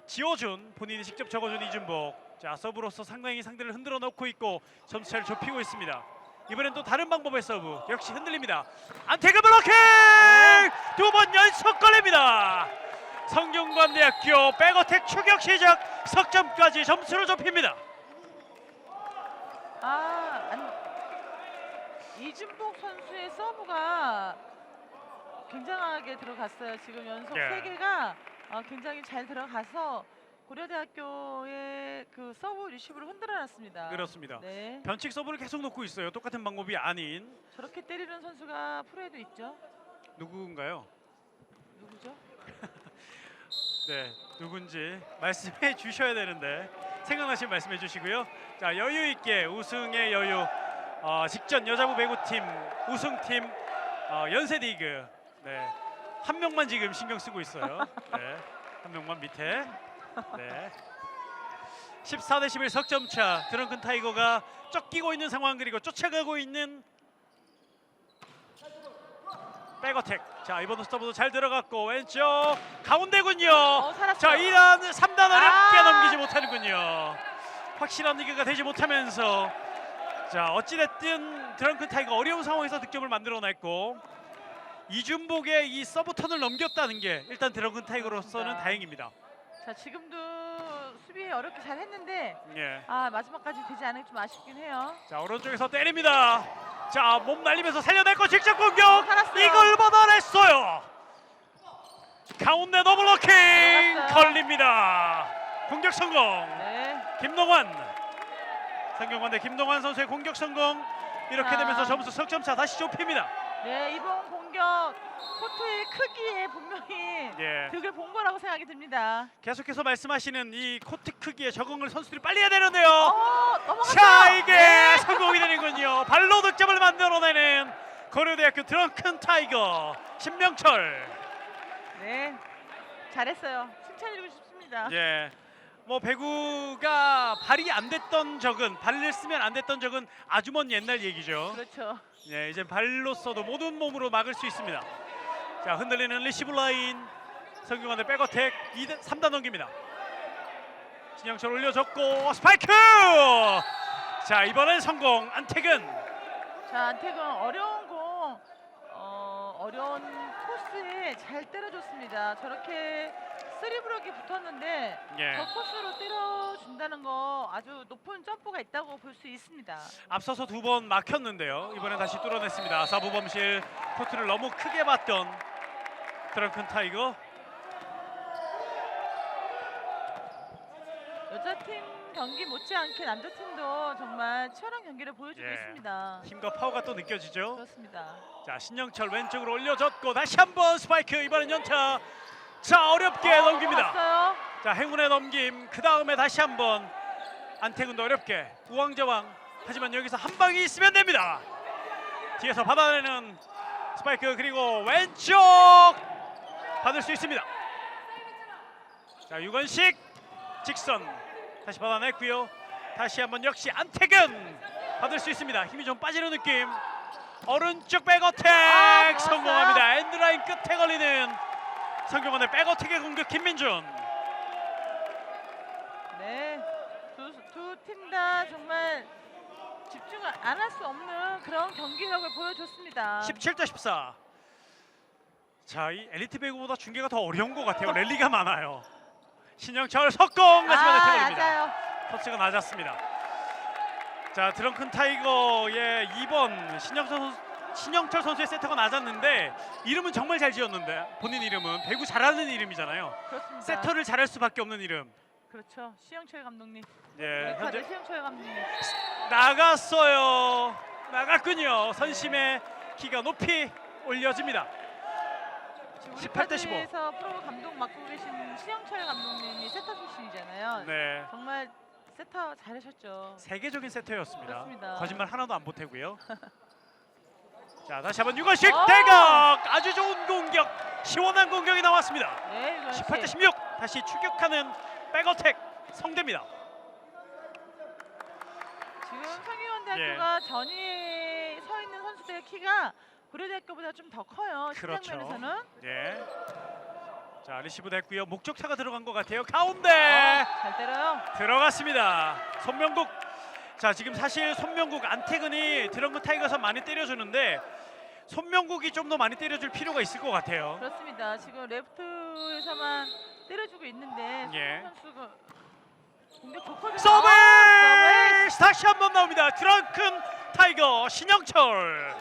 지어준, 본인이 직접 적어준 이준복. 자, 서브로서 상당히 상대를 흔들어 놓고 있고 점수차를 좁히고 있습니다. 이번엔 또 다른 방법의 서브 역시 흔들립니다. 안태근 블로킹 두 번 연속 걸립니다. 성균관대학교 백어택 추격 시작 석점까지 점수를 좁힙니다. 이준복 선수의 서브가 굉장하게 들어갔어요. 지금 연속 예. 3개가 굉장히 잘 들어가서 고려대학교의 그 서브 리시브를 흔들어놨습니다. 그렇습니다. 네, 변칙 서브를 계속 놓고 있어요. 똑같은 방법이 아닌. 저렇게 때리는 선수가 프로에도 있죠. 누구인가요? 누구죠? 네, 누군지 말씀해 주셔야 되는데 생각나시면 말씀해 주시고요. 자, 여유 있게 우승의 여유. 직전 여자부 배구팀 우승팀 연세리그. 네, 한 명만 지금 신경 쓰고 있어요. 네, 한 명만 밑에. 네. 14대11 석점차. 드렁큰 타이거가 쫓기고 있는 상황 그리고 쫓아가고 있는 백어택. 자, 이번 서브도 잘 들어갔고 왼쪽 가운데군요. 살았어요. 자, 2단 3단 어렵게 넘기지 못하는군요. 확실한 리그가 되지 못하면서 자, 어찌됐든 드렁큰 타이거 어려운 상황에서 득점을 만들어냈고 이준복의 이 서브 턴을 넘겼다는 게 일단 드렁큰 타이거로서는 그렇습니다. 다행입니다. 자, 지금도 수비 어렵게 잘 했는데 예. 마지막까지 되지 않으니 좀 아쉽긴 해요. 자, 오른쪽에서 때립니다. 자, 몸 날리면서 살려냈고 직접 공격. 살았어요. 이걸 받아냈어요. 가운데 더블로킹 살았어요. 걸립니다. 공격 성공. 네. 김동환. 성균관대 김동환 선수의 공격 성공. 이렇게 자. 되면서 점수 석점차 다시 좁힙니다. 네, 이번 공격 코트의 크기에 분명히 예. 득을 본 거라고 생각이 듭니다. 계속해서 말씀하시는 이 코트 크기에 적응을 선수들이 빨리 해야 되는데요. 넘어갔어요. 자, 이게 네. 성공이 되는군요. 발로 득점을 만들어내는 고려대학교 드렁큰 타이거 신명철. 네, 잘했어요. 칭찬해주고 싶습니다. 예. 뭐 배구가 발이 안 됐던 적은, 발을 쓰면 안 됐던 적은 아주 먼 옛날 얘기죠. 그렇죠. 예, 이제 발로써도 모든 몸으로 막을 수 있습니다. 자, 흔들리는 리시브 라인. 성균관대 백어택 3단 넘깁니다. 진영철 올려줬고 스파이크. 자, 이번엔 성공. 안택은. 자, 안택은 어려운 공, 어려운 코스에 잘 때려줬습니다. 저렇게 쓰리브럭이 붙었는데 예. 저 코스로 때려준다는 거 아주 높은 점프가 있다고 볼 수 있습니다. 앞서서 2번 막혔는데요. 이번엔 다시 뚫어냈습니다. 사부 범실. 코트를 너무 크게 봤던 드렁큰 타이거. 여자팀 경기 못지않게 남자팀도 정말 치열한 경기를 보여주고 예. 있습니다. 힘과 파워가 또 느껴지죠. 그렇습니다. 자, 신영철 왼쪽으로 올려줬고 다시 한번 스파이크. 이번엔 연타. 자, 어렵게 넘깁니다. 넘어갔어요. 자, 자, 행운의 넘김. 그 다음에 다시 한번 안태근도 어렵게 우왕좌왕. 하지만 여기서 한 방이 있으면 됩니다. 뒤에서 받아내는 스파이크, 그리고 왼쪽 받을 수 있습니다. 자, 유건식 직선 다시 받아냈고요. 다시 한번 역시 안태근 받을 수 있습니다. 힘이 좀 빠지는 느낌. 오른쪽 백어택 성공합니다. 엔드라인 끝에 걸리는 성균관의 백어택의 공격 김민준. 네, 두 팀 다 정말 집중 안 할 수 없는 그런 경기력을 보여줬습니다. 17대 14. 자, 이 엘리트 배구보다 중계가 더 어려운 것 같아요. 랠리가 많아요. 신영철 석공 하지만 네트 걸립니다. 맞아요. 터치가 낮았습니다. 자, 드렁큰 타이거의 2번 신영철 선수의 세터가 낮았는데 이름은 정말 잘 지었는데 본인 이름은 배구 잘하는 이름이잖아요. 그렇습니다. 세터를 잘할 수밖에 없는 이름. 그렇죠. 시영철 감독님. 예, 현재 시영철 감독님. 나갔어요. 나갔군요. 선심의 키가 높이 올려집니다. 18대 15. 에서 프로 감독 맡고 계신 시영철 감독님이 세터 출신이잖아요. 네, 정말 세터 잘하셨죠. 세계적인 세터였습니다. 그렇습니다. 거짓말 하나도 안 보태고요. 자, 다시 한번 유건식 오! 대각. 아주 좋은 공격, 시원한 공격이 나왔습니다. 네, 18대 16. 다시 추격하는 백어택 성대입니다. 지금 성균관대학교가 전위에 서 있는 선수들의 키가 고려대학교보다 좀 더 커요. 그렇죠. 시장면에서는. 예. 자, 리시브 됐고요. 목적타가 들어간 것 같아요. 가운데 잘 때려요. 들어갔습니다. 손명국. 자, 지금 사실 손명국, 안태근이 드렁큰 타이거에서 많이 때려주는데 손명국이 좀 더 많이 때려줄 필요가 있을 것 같아요. 그렇습니다. 지금 레프트에서만 때려주고 있는데 예. 선수가 공격 좋거든요. 서비스! 다시 한번 나옵니다. 드렁큰 타이거 신영철.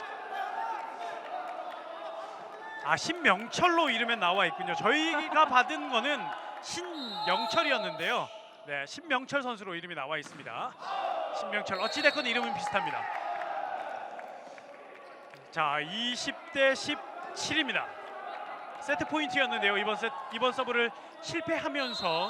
아, 신명철로 이름에 나와 있군요. 저희가 받은 거는 신영철이었는데요. 네, 신명철 선수로 이름이 나와 있습니다. 신명철, 어찌됐건 이름은 비슷합니다. 자, 20대 17입니다. 세트 포인트였는데요. 이번 서브를 실패하면서,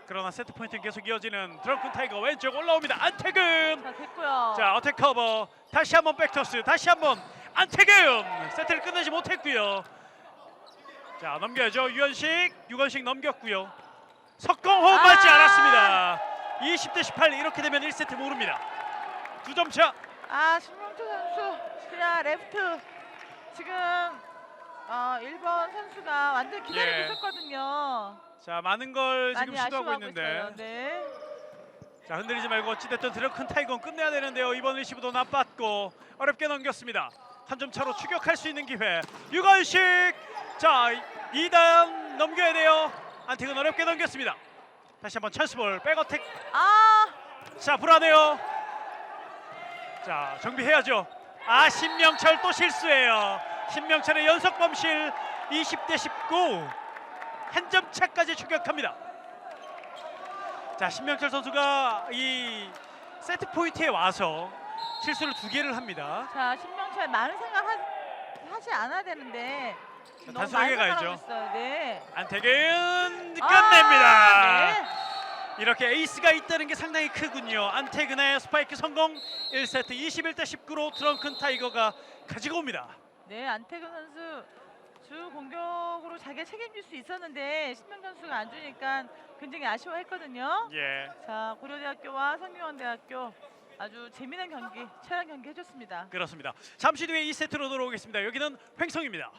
그러나 세트 포인트는 계속 이어지는 드렁큰 타이거. 왼쪽 올라옵니다. 안태근. 자, 됐고요. 자, 어택 커버. 다시 한번 백토스. 다시 한번 안태근. 세트를 끝내지 못했고요. 자, 넘겨야죠. 유건식 넘겼고요. 석공호흡 맞지 않았습니다. 20대 18. 이렇게 되면 1세트 모릅니다. 2점 차. 신명철 선수 그냥 레프트 지금 1번 선수가 완전 기다리고 예. 있었거든요. 자, 많은 걸 지금 많이 시도하고 아쉬워하고 있는데. 있어요. 네. 자, 흔들리지 말고 어찌됐든 드렁큰 타이거는 끝내야 되는데요. 이번 리시브도 나빴고 어렵게 넘겼습니다. 한 점 차로 추격할 수 있는 기회. 유건식. 자, 2단 넘겨야 돼요. 안태근 어렵게 넘겼습니다. 다시 한번 찬스볼. 백어택. 자, 불안해요. 자, 정비해야죠. 신명철 또 실수해요. 신명철의 연속 범실. 20대 19. 한 점 차까지 추격합니다. 자, 신명철 선수가 이 세트 포인트에 와서 실수를 2개를 합니다. 자, 신명철 많은 생각 하지 않아야 되는데 너무 단순하게 많이 가야죠. 생각하고 있어요. 네. 안태근 끝냅니다. 네. 이렇게 에이스가 있다는 게 상당히 크군요. 안태근의 스파이크 성공. 1세트 21대 19로 드렁큰 타이거가 가지고 옵니다. 네, 안태근 선수 주 공격으로 자기가 책임질 수 있었는데 신명철 선수가 안 주니까 굉장히 아쉬워했거든요. 예, 자, 고려대학교와 성균관대학교 아주 재미난 경기, 치열한 경기 해줬습니다. 그렇습니다. 잠시 뒤에 2세트로 돌아오겠습니다. 여기는 횡성입니다.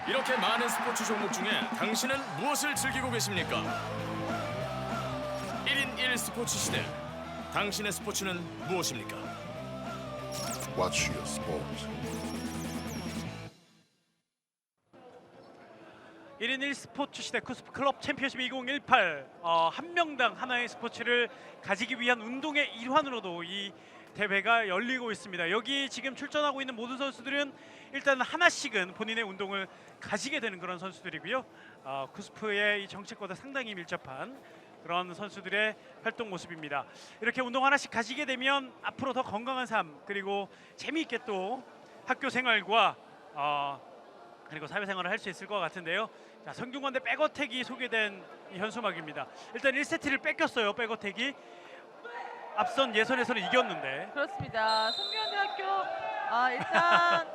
이렇게 많은 스포츠 종목 중에 당신은 무엇을 즐기고 계십니까? 1인 1 스포츠 시대. 당신의 스포츠는 무엇입니까? Watch your sport. 1인 1스포츠 시대 쿠스프 클럽 챔피언십 2018 한 명당 하나의 스포츠를 가지기 위한 운동의 일환으로도 이 대회가 열리고 있습니다. 여기 지금 출전하고 있는 모든 선수들은 일단 하나씩은 본인의 운동을 가지게 되는 그런 선수들이고요. 쿠스프의 이 정책과도 상당히 밀접한 그런 선수들의 활동 모습입니다. 이렇게 운동 하나씩 가지게 되면 앞으로 더 건강한 삶 그리고 재미있게 또 학교 생활과 그리고 사회생활을 할 수 있을 것 같은데요. 자, 성균관대 백어택이 소개된 이 현수막입니다. 일단 1세트를 뺏겼어요. 백어택이 앞선 예선에서는 이겼는데 그렇습니다. 성균관대학교 일단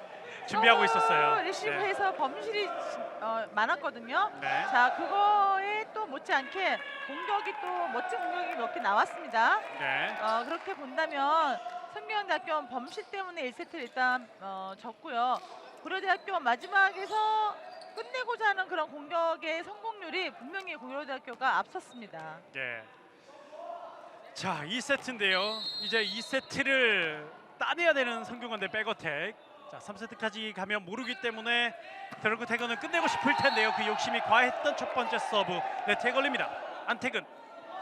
준비하고 있었어요. 리시브에서 범실이 많았거든요. 네. 자, 그거에 또 못지않게 공격이 또 멋진 공격이 몇 개 나왔습니다. 네. 그렇게 본다면 성균관대학교 범실 때문에 1세트를 일단 졌고요. 고려대학교 마지막에서 끝내고자 하는 그런 공격의 성공률이 분명히 고려대학교가 앞섰습니다. 네. 자, 2세트인데요. 이제 2세트를 따내야 되는 성균관대 백어택. 자, 3세트까지 가면 모르기 때문에 드렁크 태건은 끝내고 싶을 텐데요. 그 욕심이 과했던 첫 번째 서브 네트에 걸립니다. 안태근.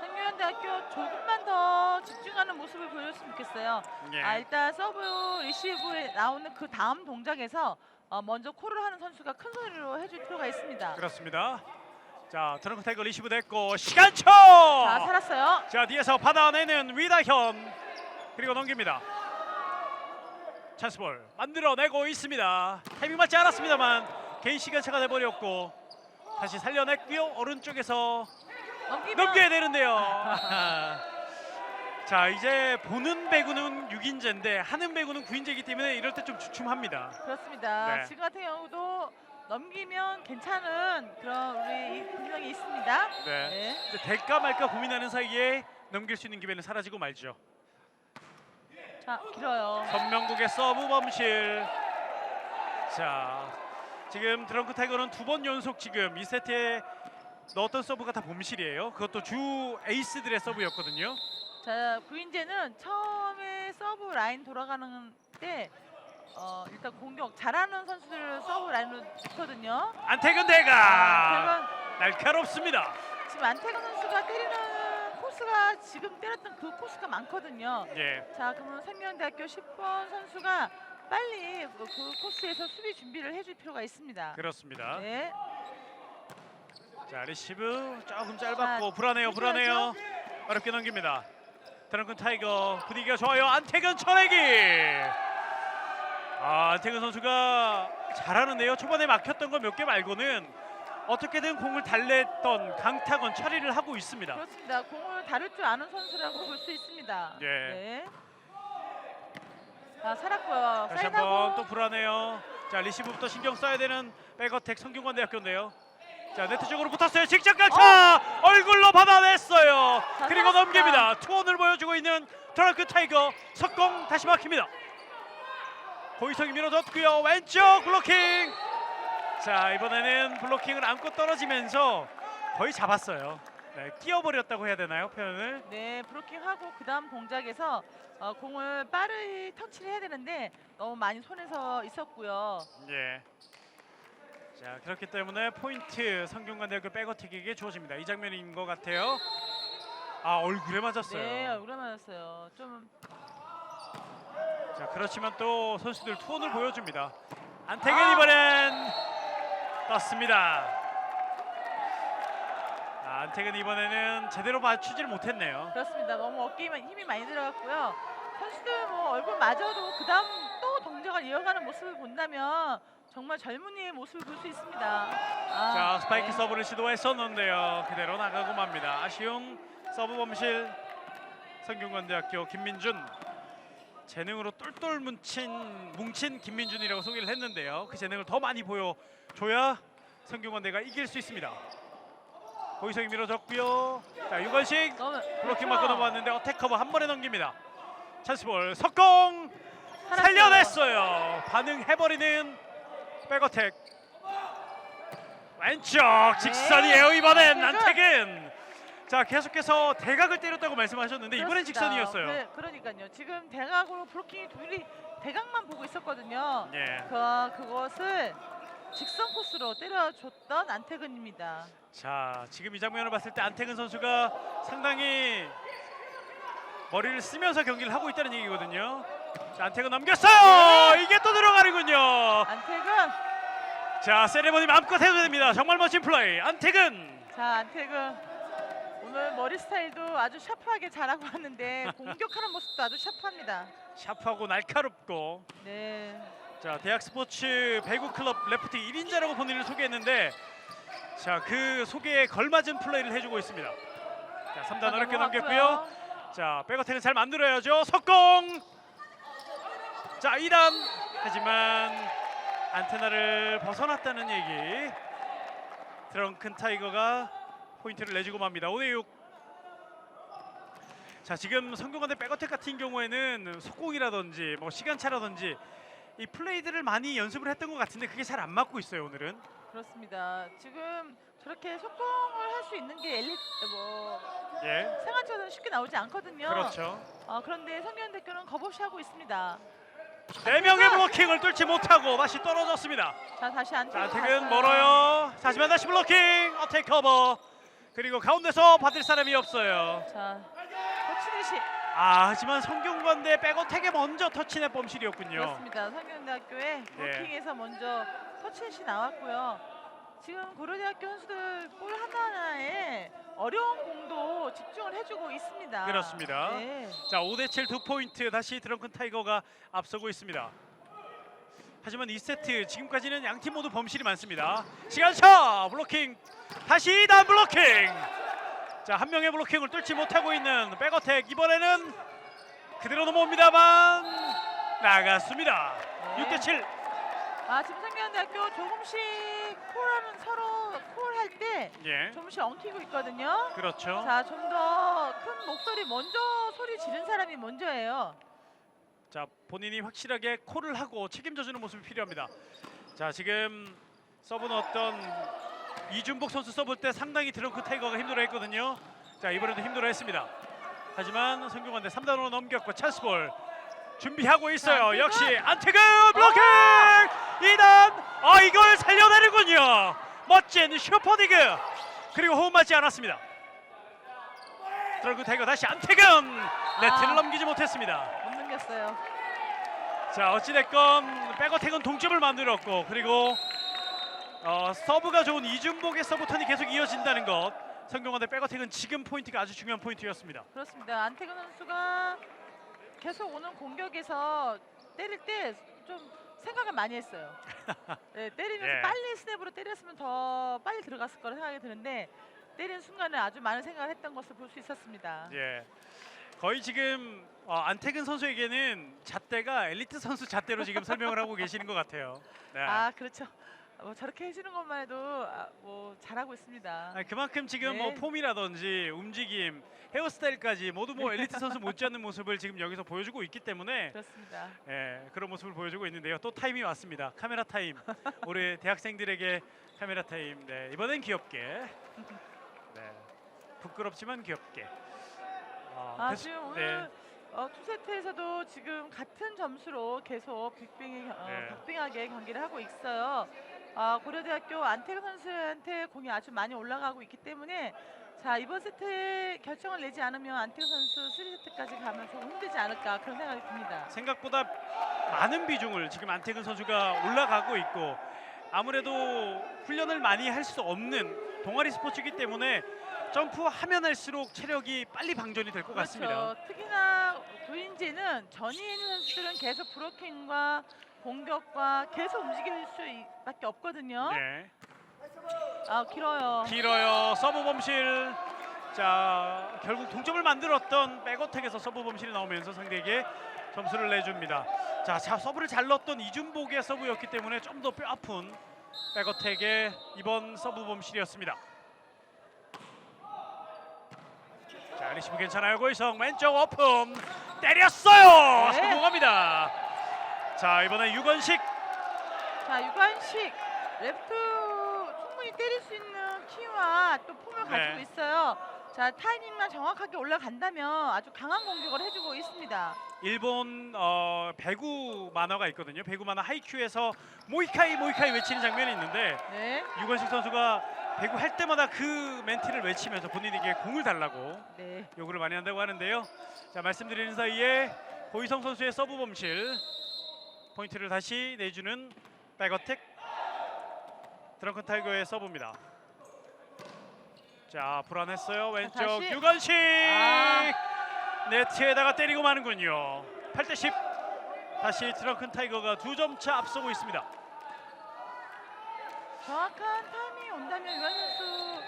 성균관대학교 조금만 더 집중하는 모습을 보여줬으면 좋겠어요. 예. 일단 서브 리시브에 나오는 그 다음 동작에서 먼저 콜을 하는 선수가 큰 소리로 해줄 필요가 있습니다. 그렇습니다. 자, 드렁크 태건 리시브 됐고 시간초. 자, 살았어요. 자, 뒤에서 받아내는 위다현 그리고 넘깁니다. 찬스볼 만들어내고 있습니다. 타이밍 맞지 않았습니다만 개인 시간차가 돼버렸고 다시 살려냈고요. 오른쪽에서 넘겨야 되는데요. 자, 이제 보는 배구는 6인제인데 하는 배구는 9인제이기 때문에 이럴 때 좀 주춤합니다. 그렇습니다. 네. 지금 같은 경우도 넘기면 괜찮은 그런 우리 분명히 있습니다. 네. 근데 될까 말까 고민하는 사이에 넘길 수 있는 기회는 사라지고 말죠. 자, 길어요. 전명국의 서브 범실. 자, 지금 드렁크 타이거는 2번 연속 지금 2세트에 넣었던 서브가 다 범실이에요. 그것도 주 에이스들의 서브였거든요. 자, 9인제는 처음에 서브 라인 돌아가는 때 일단 공격 잘하는 선수들 서브 라인으로 있거든요. 안태근 대가 그러면 날카롭습니다. 지금 안태근 선수가 때리는 코스가 지금 때렸던 그 코스가 많거든요. 예. 자, 그러면 성균관대학교 10번 선수가 빨리 그 코스에서 수비 준비를 해줄 필요가 있습니다. 그렇습니다. 네. 자, 리시브 조금 짧았고 자, 불안해요. 어렵게 넘깁니다. 드렁큰 타이거 분위기가 좋아요. 안태근 쳐내기. 안태근 선수가 잘하는데요. 초반에 막혔던 거 몇 개 말고는 어떻게든 공을 달랬던 강타건 처리를 하고 있습니다. 그렇습니다. 공을 다룰 줄 아는 선수라고 볼 수 있습니다. 예. 네. 자, 살았고요. 다시 한번 또 불안해요. 자, 리시브부터 신경 써야 되는 백어택 성균관대학교인데요. 자, 네트 쪽으로 붙었어요. 직접 강타 얼굴로 받아냈어요. 자, 그리고 살았습니다. 넘깁니다. 투혼을 보여주고 있는 드렁큰 타이거. 석공 다시 막힙니다. 고희성이 밀어줬고요. 왼쪽 블로킹. 자, 이번에는 블로킹을 안고 떨어지면서 거의 잡았어요. 네, 끼어버렸다고 해야 되나요, 표현을? 네, 브로킹하고 그 다음 동작에서 공을 빠르게 터치를 해야 되는데 너무 많이 손에서 있었고요. 예. 자, 그렇기 때문에 포인트 성균관대학교 백어택에게 주어집니다. 이 장면인 것 같아요. 얼굴에 맞았어요. 네, 얼굴에 맞았어요. 좀 자, 그렇지만 또 선수들 투혼을 보여줍니다. 안태근 이번엔 떴습니다. 안태근 이번에는 제대로 맞추지를 못했네요. 그렇습니다. 너무 어깨에 힘이 많이 들어갔고요. 선수들 뭐 얼굴 맞아도 그 다음 또 동작을 이어가는 모습을 본다면 정말 젊은이의 모습을 볼 수 있습니다. 자, 스파이크 네. 서브를 시도했었는데요. 그대로 나가고 맙니다. 아쉬운 서브 범실. 성균관대학교 김민준. 재능으로 똘똘 뭉친 김민준이라고 소개를 했는데요. 그 재능을 더 많이 보여줘야 성균관대가 이길 수 있습니다. 고희성이 밀어줬고요. 자, 유건식 블로킹 맞고 넘어왔는데 어택 커버 한 번에 넘깁니다. 찬스볼 석공 살려냈어요. 반응해버리는 백어택. 왼쪽 직선이에요. 이번엔 안태근. 자, 계속해서 대각을 때렸다고 말씀하셨는데 이번엔 직선이었어요. 네, 그러니까요. 지금 대각으로 브로킹이 둘이 대각만 보고 있었거든요. 예. 그것을 직선 코스로 때려줬던 안태근입니다. 자, 지금 이 장면을 봤을 때 안태근 선수가 상당히 머리를 쓰면서 경기를 하고 있다는 얘기거든요. 자, 안태근 넘겼어요. 이게 또 들어가는군요. 안태근. 자, 세레머니 마음껏 해도 됩니다. 정말 멋진 플레이. 안태근. 자, 안태근. 오늘 머리 스타일도 아주 샤프하게 잘하고 왔는데 공격하는 모습도 아주 샤프합니다. 샤프하고 날카롭고. 네. 자, 대학 스포츠 배구 클럽 레프트 1인자라고 본인을 소개했는데, 자, 그 소개에 걸맞은 플레이를 해주고 있습니다. 자, 3단 어렵게 넘겼고요. 자, 백어택은 잘 만들어야죠. 석공. 자, 2단. 하지만 안테나를 벗어났다는 얘기. 드렁큰 타이거가 포인트를 내주고 맙니다. 5대6. 자, 지금 성균관대 백어택 같은 경우에는 속공이라든지 뭐 시간차라든지 이 플레이들을 많이 연습을 했던 것 같은데 그게 잘 안 맞고 있어요, 오늘은. 그렇습니다. 지금 저렇게 속공을 할 수 있는 게 예, 생활처럼 쉽게 나오지 않거든요. 그렇죠. 그런데 성균대교는 겁없이 하고 있습니다. 4명의 블로킹을 뚫지 못하고 맛이 떨어졌습니다. 자, 다시 자, 안태근. 안태근 멀어요. 하지만 다시 블로킹. 어택 커버. 그리고 가운데서 받을 사람이 없어요. 자, 터치듯이. 하지만 성균관대 백어택에 먼저 터치넷 범실이었군요. 그렇습니다. 성균대학교의 블로킹에서 먼저 터치넷이 나왔고요. 지금 고려대학교 선수들 볼 하나하나에 어려운 공도 집중을 해주고 있습니다. 그렇습니다. 네. 자, 5대7 2포인트 다시 드렁큰 타이거가 앞서고 있습니다. 하지만 2세트 지금까지는 양팀 모두 범실이 많습니다. 시간차 블로킹. 다시 2단 블로킹. 자, 한 명의 블로킹을 뚫지 못하고 있는 백어택. 이번에는 그대로 넘어옵니다만 나갔습니다. 네. 6대7. 지금 성균대학교 조금씩 콜하는 서로 콜할 때 예, 조금씩 엉키고 있거든요. 그렇죠. 자, 좀 더 큰 목소리 먼저 소리 지른 사람이 먼저예요. 자, 본인이 확실하게 콜을 하고 책임져주는 모습이 필요합니다. 자, 지금 서브 넣었던 이준복 선수 서브 때 상당히 드렁큰 타이거가 힘들어했거든요. 자, 이번에도 힘들어했습니다. 하지만 성균관대 3단으로 넘겼고 찬스볼 준비하고 있어요. 안태근. 역시 안태근 블로킹. 2단. 이걸 살려내는군요. 멋진 슈퍼디그. 그리고 호흡 맞지 않았습니다. 드렁큰 타이거 다시 안태근. 네트를 넘기지 못했습니다. 못 넘겼어요. 자, 어찌됐건 백어택은 동점을 만들었고, 그리고 서브가 좋은 이준복의 서브 턴이 계속 이어진다는 것. 성균관대 백어택은 지금 포인트가 아주 중요한 포인트였습니다. 그렇습니다. 안태근 선수가 계속 오는 공격에서 때릴 때 좀 생각을 많이 했어요. 네, 때리면서 예. 빨리 스냅으로 때렸으면 더 빨리 들어갔을 거라 생각이 드는데 때리는 순간에 아주 많은 생각을 했던 것을 볼 수 있었습니다. 예, 거의 지금 안태근 선수에게는 잣대가 엘리트 선수 잣대로 지금 설명을 하고 계시는 것 같아요. 네. 그렇죠. 저렇게 해주는 것만 해도 뭐 잘하고 있습니다. 그만큼 지금 네. 뭐 폼이라든지 움직임, 헤어스타일까지 모두 뭐 엘리트 선수 못지않는 모습을 지금 여기서 보여주고 있기 때문에 그렇습니다. 그런 모습을 보여주고 있는데요. 또 타임이 왔습니다. 카메라 타임. 우리 대학생들에게 카메라 타임. 네, 이번엔 귀엽게. 네, 부끄럽지만 귀엽게. 지금 네. 오늘 투 세트에서도 지금 같은 점수로 계속 빅뱅하게 경기를 하고 있어요. 고려대학교 안태근 선수한테 공이 아주 많이 올라가고 있기 때문에 자, 이번 세트에 결정을 내지 않으면 안태근 선수 3세트까지 가면 좀 힘들지 않을까 그런 생각이 듭니다. 생각보다 많은 비중을 지금 안태근 선수가 올라가고 있고, 아무래도 훈련을 많이 할 수 없는 동아리 스포츠이기 때문에 점프하면 할수록 체력이 빨리 방전이 될 것 같습니다. 그렇죠. 특히나 구인제는 전위에 있는 선수들은 계속 브로킹과 공격과 계속 움직일 수밖에 없거든요. 네. 길어요. 서브 범실. 자, 결국 동점을 만들었던 백어택에서 서브 범실이 나오면서 상대에게 점수를 내줍니다. 자, 서브를 잘 넣었던 이준복의 서브였기 때문에 좀 더 뼈아픈 백어택의 이번 서브 범실이었습니다. 자, 리시브 괜찮아요. 고희성 왼쪽 오픈 때렸어요. 네. 성공합니다. 자, 이번에 유건식. 자, 유관식 레프트 충분히 때릴 수 있는 키와 또 폼을 가지고 있어요. 자, 타이밍만 정확하게 올라간다면 아주 강한 공격을 해주고 있습니다. 일본 배구 만화가 있거든요. 배구 만화 하이큐에서 모이카이 모이카이 외치는 장면이 있는데 네. 유건식 선수가 배구 할 때마다 그 멘트를 외치면서 본인에게 공을 달라고 네. 요구를 많이 한다고 하는데요. 자, 말씀드리는 사이에 고희성 선수의 서브 범실 포인트를 다시 내주는 백어택 드렁큰 타이거의 서브입니다. 자, 불안했어요. 왼쪽 다시. 유건식 아. 네트에다가 때리고 마는군요. 8대10 다시 드렁큰 타이거가 2점 차 앞서고 있습니다. 정확한 타이밍이 온다면 유한 선수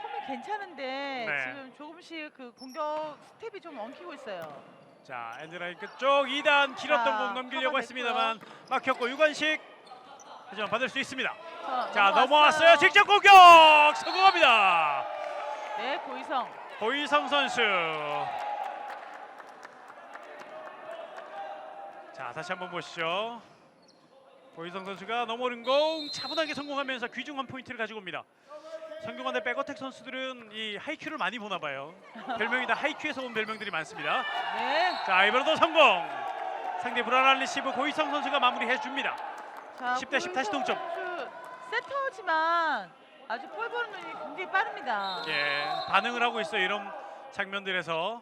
폼이 괜찮은데 네. 지금 조금씩 그 공격 스텝이 좀 엉키고 있어요. 자, 엔드라인 끝쪽 2단 길었던 자, 공 넘기려고 커버됐고요. 했습니다만 막혔고 유건식 하지만 받을 수 있습니다. 자, 넘어왔어요. 넘어왔어요. 직접 공격 성공합니다. 네, 고희성. 고희성 선수. 자, 다시 한번 보시죠. 고희성 선수가 넘어오는 공 차분하게 성공하면서 귀중한 포인트를 가지고 옵니다. 성균관대 백어택 선수들은 이 하이큐를 많이 보나 봐요. 별명이 다 하이큐에서 온 별명들이 많습니다. 네. 자, 이번에도 성공. 상대 불안한 리시브 고희성 선수가 마무리해 줍니다. 자, 10대10 다시 동점. 선수 세터지만 아주 볼 보는 눈이 굉장히 빠릅니다. 예, 반응을 하고 있어요. 이런 장면들에서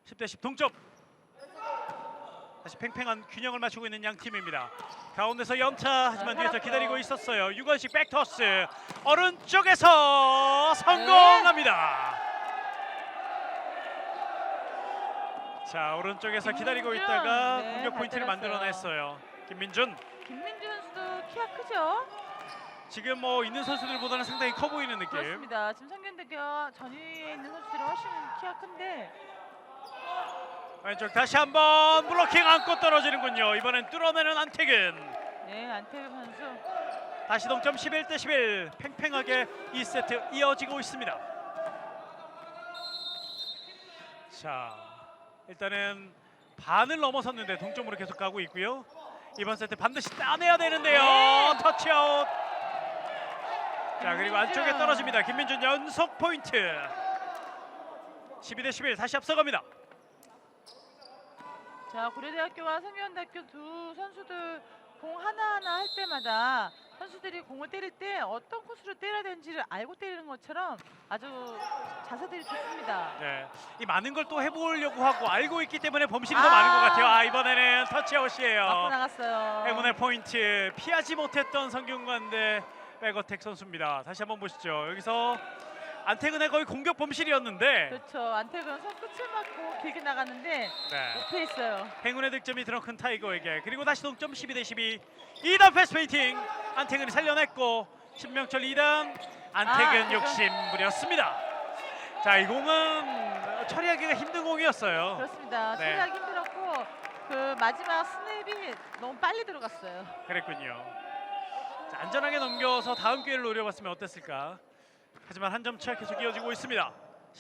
10대10 동점. 다시 팽팽한 균형을 맞추고 있는 양 팀입니다. 가운데서 연타 하지만 뒤에서 기다리고 있었어요. 유건식 백토스 오른쪽에서 성공합니다. 자, 오른쪽에서 기다리고 김민준. 있다가 네, 공격 잘 포인트를 때렸어요. 만들어냈어요. 김민준 김민준 선수도 키가 크죠? 지금 뭐 있는 선수들보다는 상당히 커 보이는 느낌. 그렇습니다. 지금 성균대교 전위에 있는 선수들이 훨씬 키가 큰데 왼쪽 다시 한번 블로킹 안고 떨어지는군요. 이번엔 뚫어내는 안택은. 네, 안태근 선수. 다시 동점 11대11 팽팽하게 2세트 이어지고 있습니다. 자, 일단은 반을 넘어섰는데 동점으로 계속 가고 있고요. 이번 세트 반드시 따내야 되는데요. 네. 터치아웃. 자, 그리고 김민준. 안쪽에 떨어집니다. 김민준 연속 포인트. 12대11 다시 앞서갑니다. 자, 고려대학교와 성균대학교 두 선수들 공 하나하나 할 때마다 선수들이 공을 때릴 때 어떤 코스로 때려야 되는지를 알고 때리는 것처럼 아주 자세들이 좋습니다. 네, 이 많은 걸 또 해보려고 하고 알고 있기 때문에 범실이 더 많은 것 같아요. 아, 이번에는 맞고 터치아웃이에요. 나갔어요. 행운의 포인트 피하지 못했던 성균관대 백어택 선수입니다. 다시 한번 보시죠. 여기서 안태근의 거의 공격 범실이었는데 그렇죠. 안태근 손 끝을 맞고 길게 나갔는데 네, 높에 있어요. 행운의 득점이 드렁큰 타이거에게. 그리고 다시 동점 12대12 2단 패스 페인팅 안태근이 살려냈고 신명철 2단 안태근 아, 욕심 부렸습니다. 자, 이 공은 처리하기가 힘든 공이었어요. 그렇습니다. 네. 처리하기 힘들었고 그 마지막 스냅이 너무 빨리 들어갔어요. 그랬군요. 자, 안전하게 넘겨서 다음 기회를 노려봤으면 어땠을까. 하지만 한 점 차 계속 이어지고 있습니다.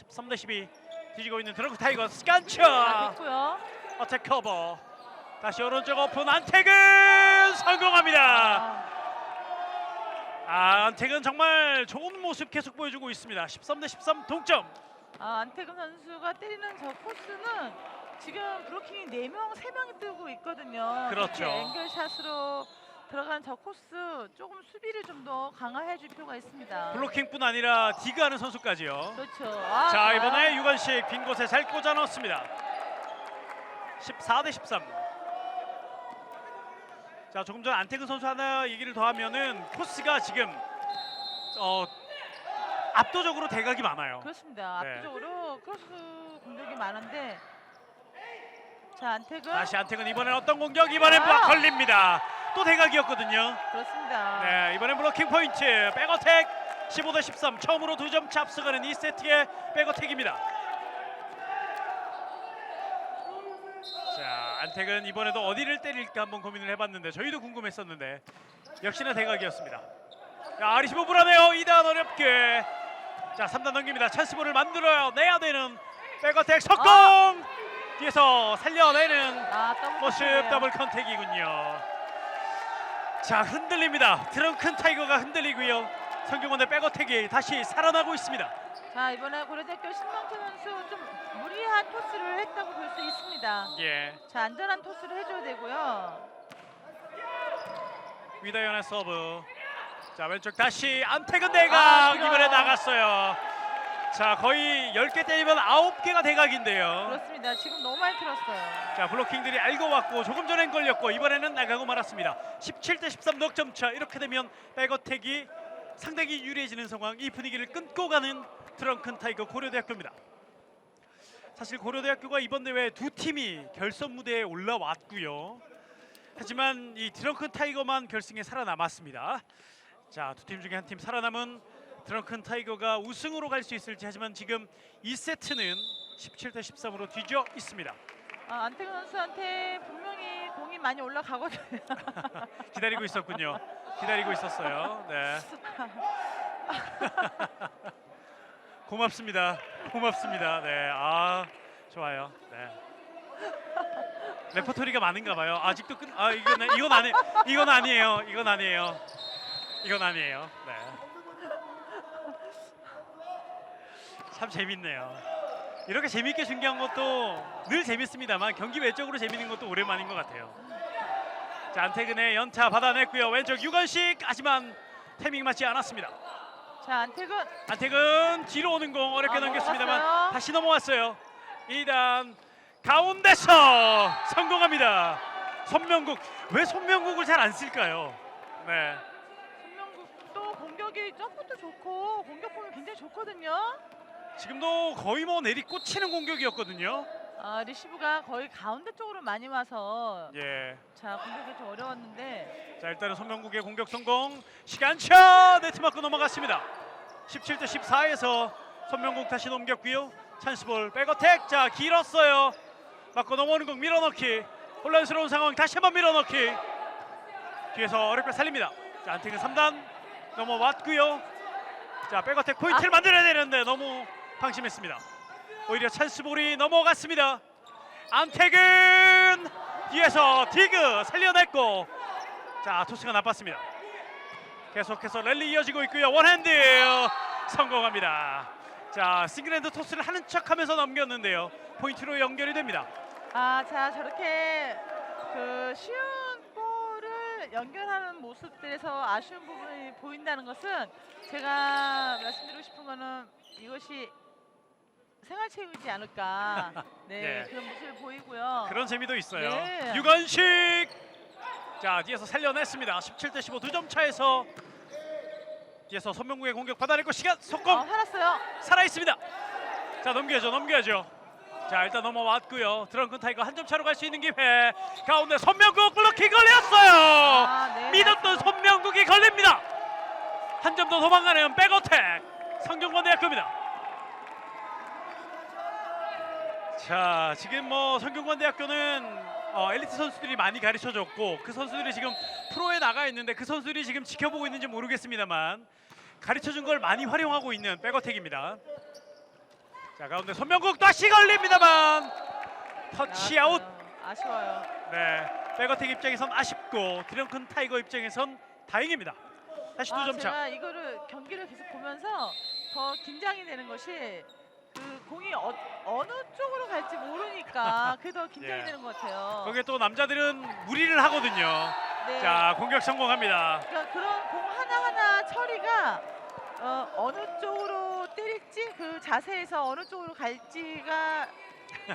13대12 뒤지고 있는 드렁큰 타이거 자, 스간차 됐고요. 어택 커버. 다시 오른쪽 오픈 안택은 성공합니다. 안택은 정말 좋은 모습 계속 보여주고 있습니다. 13대13 동점. 안태근 선수가 때리는 저 코스는 지금 브로킹이 4명, 3명이 뜨고 있거든요. 그렇죠. 이렇게 앵글샷으로 들어간 저 코스 조금 수비를 좀 더 강화해 줄 필요가 있습니다. 블로킹뿐 아니라 디그하는 선수까지요. 그렇죠. 자, 이번에 유건식 빈 곳에 잘 꽂아 넣었습니다. 14대13. 자, 조금 전 안태근 선수 하나 얘기를 더 하면은 코스가 지금 압도적으로 대각이 많아요. 그렇습니다. 네. 압도적으로 크로스 공격이 많은데 자, 안태근 다시 안태근 이번엔 어떤 공격? 이번엔 아. 걸립니다. 또 대각이었거든요. 그렇습니다. 네, 이번엔 블로킹 포인트. 백어택 15대13 처음으로 2점 차 앞서가는 2세트의 백어택입니다. 자, 안택은 이번에도 어디를 때릴까 한번 고민을 해봤는데 저희도 궁금했었는데 역시나 대각이었습니다. 자, 리시브 불안해요. 2단 어렵게. 자, 3단 넘깁니다. 찬스볼을 만들어야 내야 되는 백어택 석공. 뒤에서 살려내는 더블 모습 컨택이에요. 더블 컨택이군요. 자, 흔들립니다. 드렁큰 타이거가 흔들리고요. 성균관대 백어택이 다시 살아나고 있습니다. 자, 이번에 고려대학교 신명태 선수 좀 무리한 토스를 했다고 볼 수 있습니다. 예. 자, 안전한 토스를 해줘야 되고요. 위다연의 서브. 자, 왼쪽 다시 안태근 대각 길어요. 이번에 나갔어요. 자, 거의 10개 때리면 9개가 대각인데요. 그렇습니다. 지금 너무 많이 틀었어요. 자, 블로킹들이 알고 왔고 조금 전엔 걸렸고 이번에는 나가고 말았습니다. 17대 13 넉점 차. 이렇게 되면 백어택이 상당히 유리해지는 상황. 이 분위기를 끊고 가는 드렁큰 타이거 고려대학교입니다. 사실 고려대학교가 이번 대회 두 팀이 결선 무대에 올라왔고요. 하지만 이 드렁큰 타이거만 결승에 살아남았습니다. 자, 두 팀 중에 한 팀 살아남은 드렁큰 타이거가 우승으로 갈 수 있을지. 하지만 지금 2세트는 17대 13으로 뒤져 있습니다. 안태근 선수한테 분명히 공이 많이 올라가거든요. 기다리고 있었군요. 기다리고 있었어요. 네. 고맙습니다. 고맙습니다. 네. 아, 좋아요. 네. 레퍼토리가 많은가 봐요. 아직도 이건 아니에요. 이건 아니에요. 이건 아니에요. 네. 참 재밌네요. 이렇게 재밌게 중계한 것도 늘 재밌습니다만 경기 외적으로 재밌는 것도 오랜만인 것 같아요. 자, 안태근의 연타 받아냈고요. 왼쪽 유건식, 하지만 타이밍이 맞지 않았습니다. 자, 안태근 뒤로 오는 공 어렵게 넘겼습니다만 넘어갔어요. 다시 넘어왔어요. 2단 가운데서 성공합니다. 손명국, 왜 손명국을 잘 안 쓸까요? 네. 손명국도 공격이 점프도 좋고 공격 폼이 굉장히 좋거든요. 지금도 거의 뭐 내리꽂히는 공격이었거든요. 리시브가 거의 가운데 쪽으로 많이 와서 예. 자, 공격이 좀 어려웠는데. 자, 일단은 손명국의 공격 성공. 시간차 네트 맞고 넘어갔습니다. 17대 14에서 손명국 다시 넘겼고요. 찬스볼 백어택. 자, 길었어요. 맞고 넘어오는 공 밀어넣기. 혼란스러운 상황 다시 한번 밀어넣기. 뒤에서 어렵게 살립니다. 자, 안태근 3단 넘어왔고요. 자, 백어택 포인트를 만들어야 되는데 너무 방심했습니다. 오히려 찬스볼이 넘어갔습니다. 안태근 뒤에서 디그 살려냈고, 자, 토스가 나빴습니다. 계속해서 랠리 이어지고 있고요. 원핸드 성공합니다. 자, 싱글핸드 토스를 하는 척하면서 넘겼는데요. 포인트로 연결이 됩니다. 자, 저렇게 그 쉬운 볼을 연결하는 모습들에서 아쉬운 부분이 보인다는 것은 제가 말씀드리고 싶은 거는 이것이 생활체육이지 않을까. 네, 네. 그런 모습을 보이고요. 그런 재미도 있어요. 네. 유건식. 자, 뒤에서 살려냈습니다. 17대 15 2점 차에서 뒤에서 손명국의 공격 받아내고 시간 속공 살았어요. 살아있습니다. 자, 넘겨야죠. 자, 일단 넘어왔고요. 드렁큰 타이거 한 점 차로 갈 수 있는 기회. 가운데 손명국 블로킹 걸렸어요. 네, 믿었던 손명국이 걸립니다. 한 점 더 도망가는 백어택 성균관대학교입니다. 자, 지금 뭐 성균관대학교는 엘리트 선수들이 많이 가르쳐줬고 그 선수들이 지금 프로에 나가 있는데 그 선수들이 지금 지켜보고 있는지 모르겠습니다만 가르쳐준 걸 많이 활용하고 있는 백어택입니다. 자, 가운데 손명국 다시 걸립니다만 터치아웃. 아쉬워요. 네, 백어택 입장에선 아쉽고 드렁큰 타이거 입장에선 다행입니다. 다시 2점 차. 제가 이거를 경기를 계속 보면서 더 긴장이 되는 것이 그 공이 어느 쪽으로 갈지 모르니까 그게 더 긴장이 예. 되는 것 같아요. 거기에 또 남자들은 무리를 하거든요. 네. 자, 공격 성공합니다. 그러니까 그런 공 하나하나 처리가 어느 쪽으로 때릴지 그 자세에서 어느 쪽으로 갈지가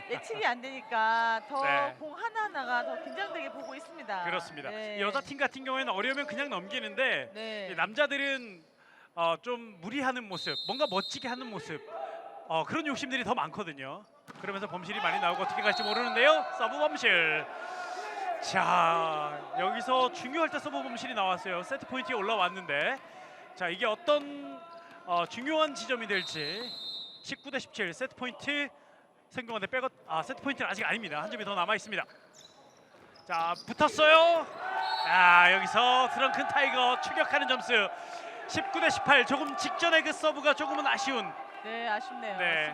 예측이 안 되니까 더 네. 공 하나하나가 더 긴장되게 보고 있습니다. 그렇습니다. 네. 여자 팀 같은 경우에는 어려우면 그냥 넘기는데 네. 이 남자들은 좀 무리하는 모습, 뭔가 멋지게 하는 모습, 그런 욕심들이 더 많거든요. 그러면서 범실이 많이 나오고 어떻게 갈지 모르는데요. 서브 범실. 자, 여기서 중요할 때 서브 범실이 나왔어요. 세트 포인트에 올라왔는데, 자, 이게 어떤 중요한 지점이 될지. 19대 17 세트 포인트. 성균관대 백업. 세트 포인트는 아직 아닙니다. 한 점이 더 남아 있습니다. 자, 붙었어요. 여기서 드렁큰 타이거 추격하는 점수. 19대 18. 조금 직전에 그 서브가 조금은 아쉬운. 네, 아쉽네요. 네.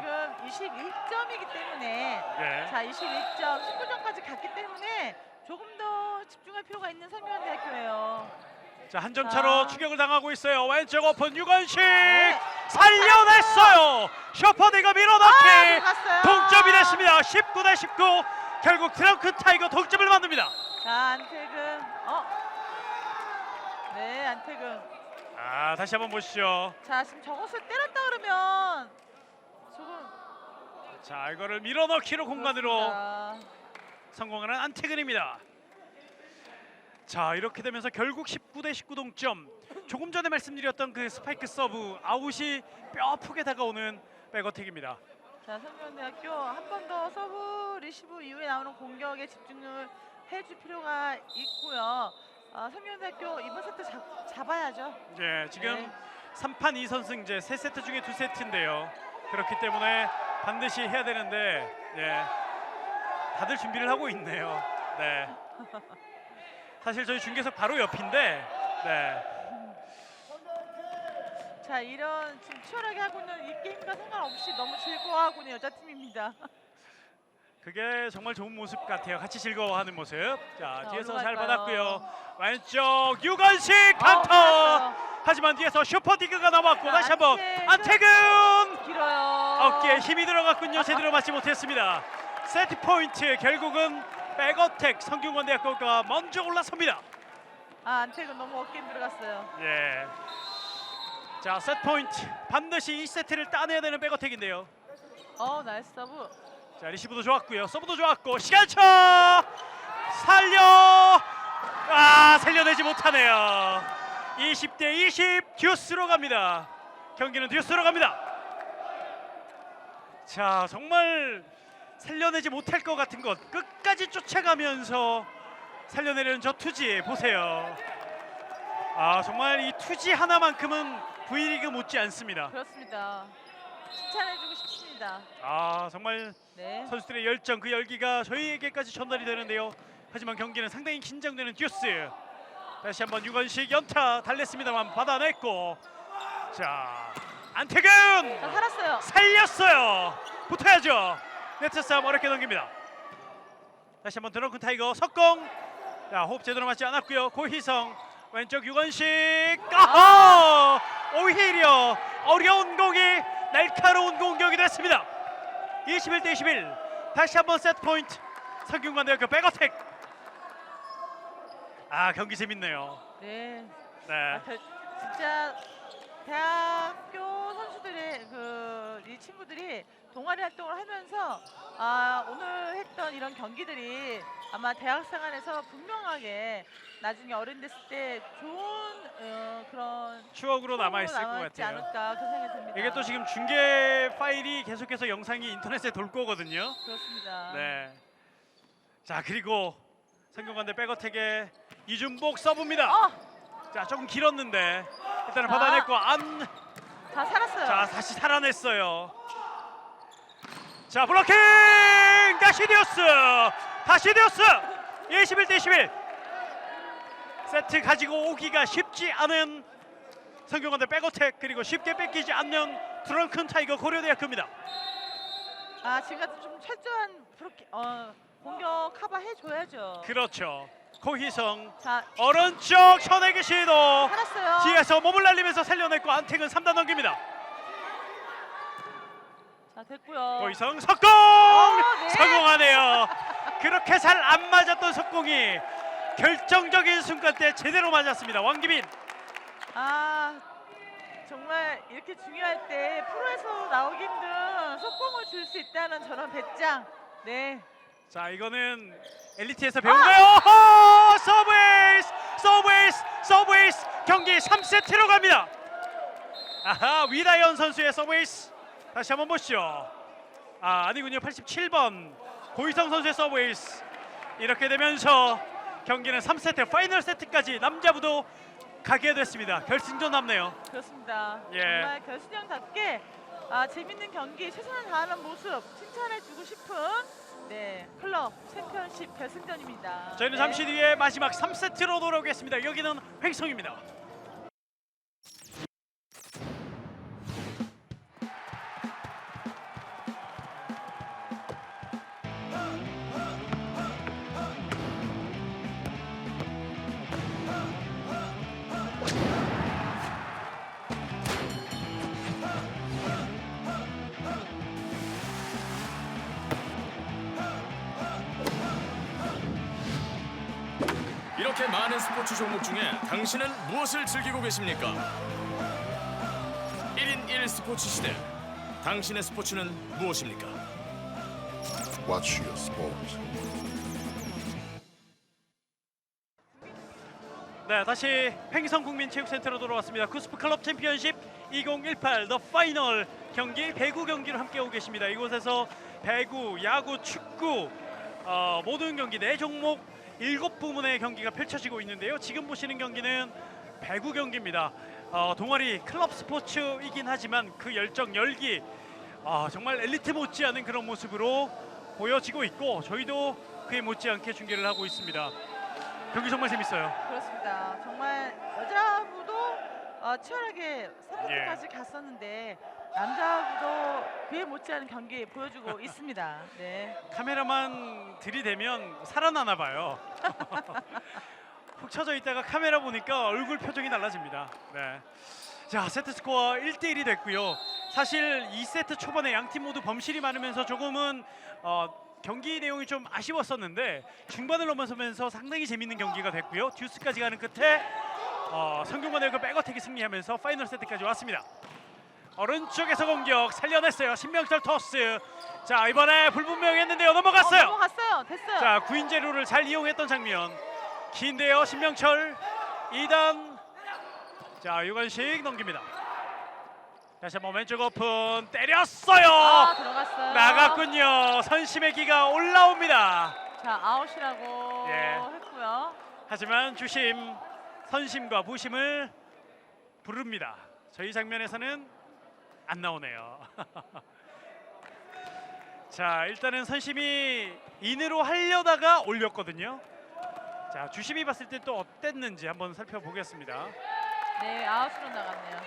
지금 21점이기 때문에 네. 자, 21점, 19점까지 갔기 때문에 조금 더 집중할 필요가 있는 성균관대학교예요. 자, 한 점 차로 자. 추격을 당하고 있어요. 왼쪽 오픈 유건식 네. 살려냈어요. 셔퍼디가 밀어넣기 들어갔어요. 동점이 됐습니다. 19대 19. 결국 드렁큰 타이거 동점을 만듭니다. 자, 안태근. 네, 안태근. 아, 다시 한번 보시죠. 자, 지금 저것을 때렸다 그러면 조금 자, 이거를 밀어넣기로 공간으로 그렇습니다. 성공하는 안태근입니다. 자, 이렇게 되면서 결국 19대 19 동점. 조금 전에 말씀드렸던 그 스파이크 서브 아웃이 뼈아프게 다가오는 백어택입니다. 자, 성균대학교 한 번 더 서브 리시브 이후에 나오는 공격에 집중을 해줄 필요가 있고요. 성균대학교 이번 세트 잡아야죠. 네, 지금 네. 3판 2선승제 3세트 중에 2세트인데요. 그렇기 때문에 반드시 해야 되는데 네, 다들 준비를 하고 있네요. 네. 사실 저희 중계석 바로 옆인데 네. 자, 이런 지금 치열하게 하고 있는 이 게임과 상관없이 너무 즐거워하고 있는 여자팀입니다. 그게 정말 좋은 모습 같아요. 같이 즐거워하는 모습. 자, 자, 뒤에서 어디로 잘 갈까요? 받았고요. 왼쪽 유건식 강터. 맞았어요. 하지만 뒤에서 슈퍼디그가 나왔고 자, 다시 한번 안태근. 안태근. 길어요. 어깨에 힘이 들어갔군요. 제대로 맞지 못했습니다. 세트 포인트 결국은 백어택 성균관대학교가 먼저 올라섭니다. 안태근 너무 어깨에 들어갔어요. 예. 자, 세트 포인트 반드시 이 세트를 따내야 되는 백어택인데요. 나이스 서브. 자, 리시브도 좋았고요. 서브도 좋았고 시간차 살려내지 못하네요. 20대 20 듀스로 갑니다. 경기는 듀스로 갑니다. 자, 정말 살려내지 못할 것 같은 것 끝까지 쫓아가면서 살려내려는 저 투지 보세요. 정말 이 투지 하나만큼은 V리그 못지 않습니다. 그렇습니다. 칭찬해주고 싶습니다. 정말 네. 선수들의 열정, 그 열기가 저희에게까지 전달이 되는데요. 하지만 경기는 상당히 긴장되는 듀스. 다시 한번 유건식 연타 달랬습니다만 받아냈고, 자, 안태근 자, 살았어요. 살렸어요. 붙어야죠. 네트 싸움 어렵게 넘깁니다. 다시 한번 드렁큰 타이거 석공. 자, 호흡 제대로 맞지 않았고요. 고희성 왼쪽 유건식. 오히려 어려운 공이 날카로운 공격이 됐습니다. 21대 21. 다시 한번 세트 포인트. 성균관대학교 백어택. 경기 재밌네요. 네. 네. 진짜 대학교 선수들의 이 친구들이 동아리 활동을 하면서 오늘 했던 이런 경기들이 아마 대학 생활에서 분명하게 나중에 어른 됐을 때 좋은 그런 추억으로 남아 있을 것 남아있지 같아요. 않을까 그런 생각이 듭니다. 이게 또 지금 중계 파일이 계속해서 영상이 인터넷에 돌 거거든요. 그렇습니다. 네. 자, 그리고 성균관대 백어택의 이준복 서브입니다. 자, 조금 길었는데 일단은 자. 받아냈고 다 살았어요. 자, 다시 살아냈어요. 자, 블로킹 다시 디오스 21대 21. 세트 가지고 오기가 쉽지 않은 성균관대 백어택, 그리고 쉽게 뺏기지 않는 드렁큰 타이거 고려대학교입니다. 지금 같은 좀 철저한 공격 커버 해줘야죠. 그렇죠. 고희성 자, 오른쪽 쳐내기 시도. 살았어요. 뒤에서 몸을 날리면서 살려냈고 안택은 3단 넘깁니다. 자, 됐고요. 고희성 석공! 네. 성공하네요. 그렇게 잘 안 맞았던 석공이 결정적인 순간 때 제대로 맞았습니다. 왕기빈. 정말 이렇게 중요할 때 프로에서 나오기 힘든 속공을 줄 수 있다는 저런 배짱. 네. 자, 이거는 엘리트에서 배운 거예요. 서브에이스. 경기 3세트로 갑니다. 위다현 선수의 서브에이스. 다시 한번 보시죠. 아니군요. 87번 고희성 선수의 서브에이스. 이렇게 되면서 경기는 3세트 파이널 세트까지 남자부도 가게 됐습니다. 결승전 남네요. 그렇습니다. 예. 정말 결승전답게 재밌는 경기 최선을 다하는 모습 칭찬해주고 싶은 클럽 챔피언십 결승전입니다. 저희는 잠시 뒤에 마지막 3세트로 돌아오겠습니다. 여기는 횡성입니다. 이렇게 많은 스포츠 종목 중에 당신은 무엇을 즐기고 계십니까? 1인 1 스포츠 시대. 당신의 스포츠는 무엇입니까? Watch your sport. 네, 다시 횡성국민체육센터로 돌아왔습니다. 구스프 클럽 챔피언십 2018 더 파이널 경기 배구 경기를 함께하고 계십니다. 이곳에서 배구, 야구, 축구 모든 경기 4종목 7부문의 경기가 펼쳐지고 있는데요. 지금 보시는 경기는 배구 경기입니다. 동아리 클럽 스포츠이긴 하지만 그 열정, 열기 정말 엘리트 못지않은 그런 모습으로 보여지고 있고 저희도 그에 못지않게 중계를 하고 있습니다. 경기 정말 재밌어요. 그렇습니다. 정말 여자부도 치열하게 3라운드까지 갔었는데 남자부도 그에 못지않은 경기 보여주고 있습니다. 네. 카메라만 들이대면 살아나나 봐요. 푹 쳐져 있다가 카메라 보니까 얼굴 표정이 달라집니다. 네. 자, 세트 스코어 1대1이 됐고요. 사실 2세트 초반에 양팀 모두 범실이 많으면서 조금은 경기 내용이 좀 아쉬웠었는데 중반을 넘어서면서 상당히 재밌는 경기가 됐고요. 듀스까지 가는 끝에 성균관대학교 백어택이 승리하면서 파이널 세트까지 왔습니다. 오른쪽에서 공격 살려냈어요. 신명철 토스. 자, 이번에 불분명했는데요. 넘어갔어요. 넘어갔어요. 됐어요. 자, 구인제 룰을 잘 이용했던 장면. 긴데요. 신명철 2단. 자, 유관식 넘깁니다. 다시 한번 왼쪽 오픈 때렸어요. 들어갔어요. 나갔군요. 선심의 기가 올라옵니다. 자, 아웃이라고 예. 했고요. 하지만 주심, 선심과 부심을 부릅니다. 저희 장면에서는 안 나오네요. 자, 일단은 선심이 인으로 하려다가 올렸거든요. 자, 주심이 봤을 때 또 어땠는지 한번 살펴보겠습니다. 네, 아웃으로 나갔네요.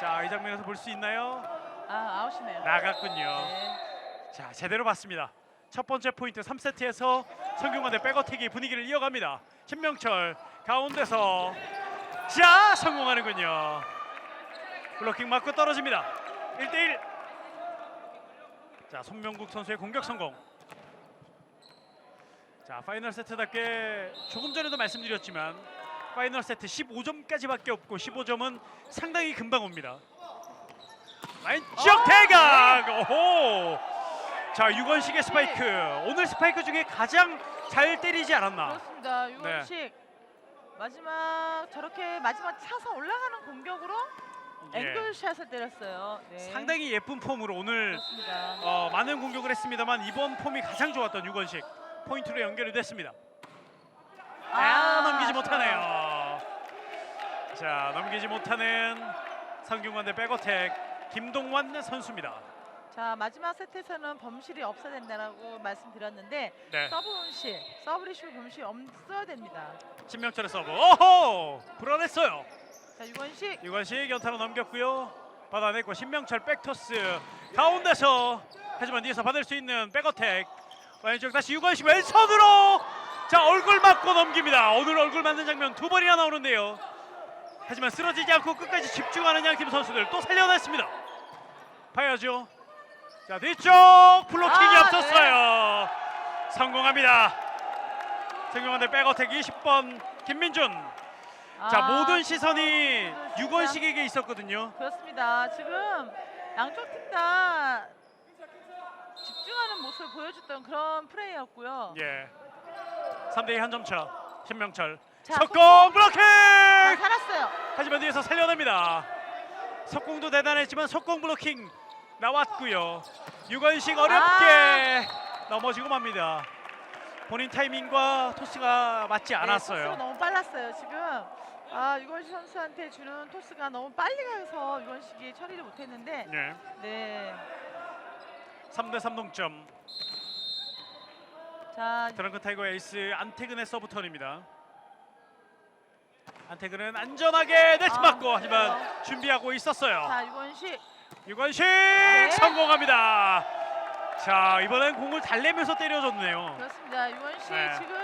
자, 이 장면에서 볼 수 있나요? 아웃이네요. 나갔군요. 네. 자, 제대로 봤습니다. 첫 번째 포인트 3세트에서 성균관대 백어택이 분위기를 이어갑니다. 신명철 가운데서 자, 성공하는군요. 블로킹 맞고 떨어집니다. 1대1. 자, 손명국 선수의 공격 성공. 자, 파이널 세트답게 조금 전에도 말씀드렸지만 파이널 세트 15점까지밖에 없고 15점은 상당히 금방 옵니다. 왼쪽 대각. 오호. 자, 유건식의 스파이크. 오늘 스파이크 중에 가장 잘 때리지 않았나. 그렇습니다. 유건식 마지막 저렇게 마지막 차서 올라가는 공격으로 앵글샷을 때렸어요. 네. 상당히 예쁜 폼으로 오늘 그렇습니다. 많은 공격을 했습니다만 이번 폼이 가장 좋았던 유건식. 포인트로 연결이 됐습니다. 넘기지 못하네요. 자, 넘기지 못하는 성균관대 백어택 김동완 선수입니다. 자, 마지막 세트에서는 범실이 없어야 된다라고 말씀드렸는데 네. 서브리시브 범실이 없어야 됩니다. 신명철의 서브. 오호! 불안했어요. 자, 유관식 연타로 넘겼고요. 받아냈고 신명철 백토스 가운데서 하지만 뒤에서 받을 수 있는 백어택. 왼쪽 다시 유관식 왼손으로 자, 얼굴 맞고 넘깁니다. 오늘 얼굴 맞는 장면 2번이나 나오는데요. 하지만 쓰러지지 않고 끝까지 집중하는 양팀 선수들 또 살려냈습니다. 봐야죠. 자, 뒤쪽 블로킹이 없었어요. 성공합니다. 성균관대 백어택 20번 김민준. 자, 모든 시선이 유건식에게 있었거든요. 그렇습니다. 지금 양쪽 팀 다 집중하는 모습을 보여줬던 그런 플레이였고요. 예. 3대2 한 점 차. 신명철. 자, 석공 블로킹! 자, 살았어요. 하지만 뒤에서 살려냅니다. 석공도 대단했지만 석공 블로킹 나왔고요. 유건식 어렵게 넘어지고 맙니다. 본인 타이밍과 토스가 맞지 않았어요. 토스가 너무 빨랐어요. 지금 유건식 선수한테 주는 토스가 너무 빨리 가서 유건식이 처리를 못했는데 네. 3대3 동점. 자, 드렁큰 타이거 에이스 안태근의 서브 턴입니다. 안태근은 안전하게 네트 맞고 하지만 준비하고 있었어요. 자, 유건식 성공합니다. 자, 이번엔 공을 달래면서 때려줬네요. 그렇습니다. 유건식 지금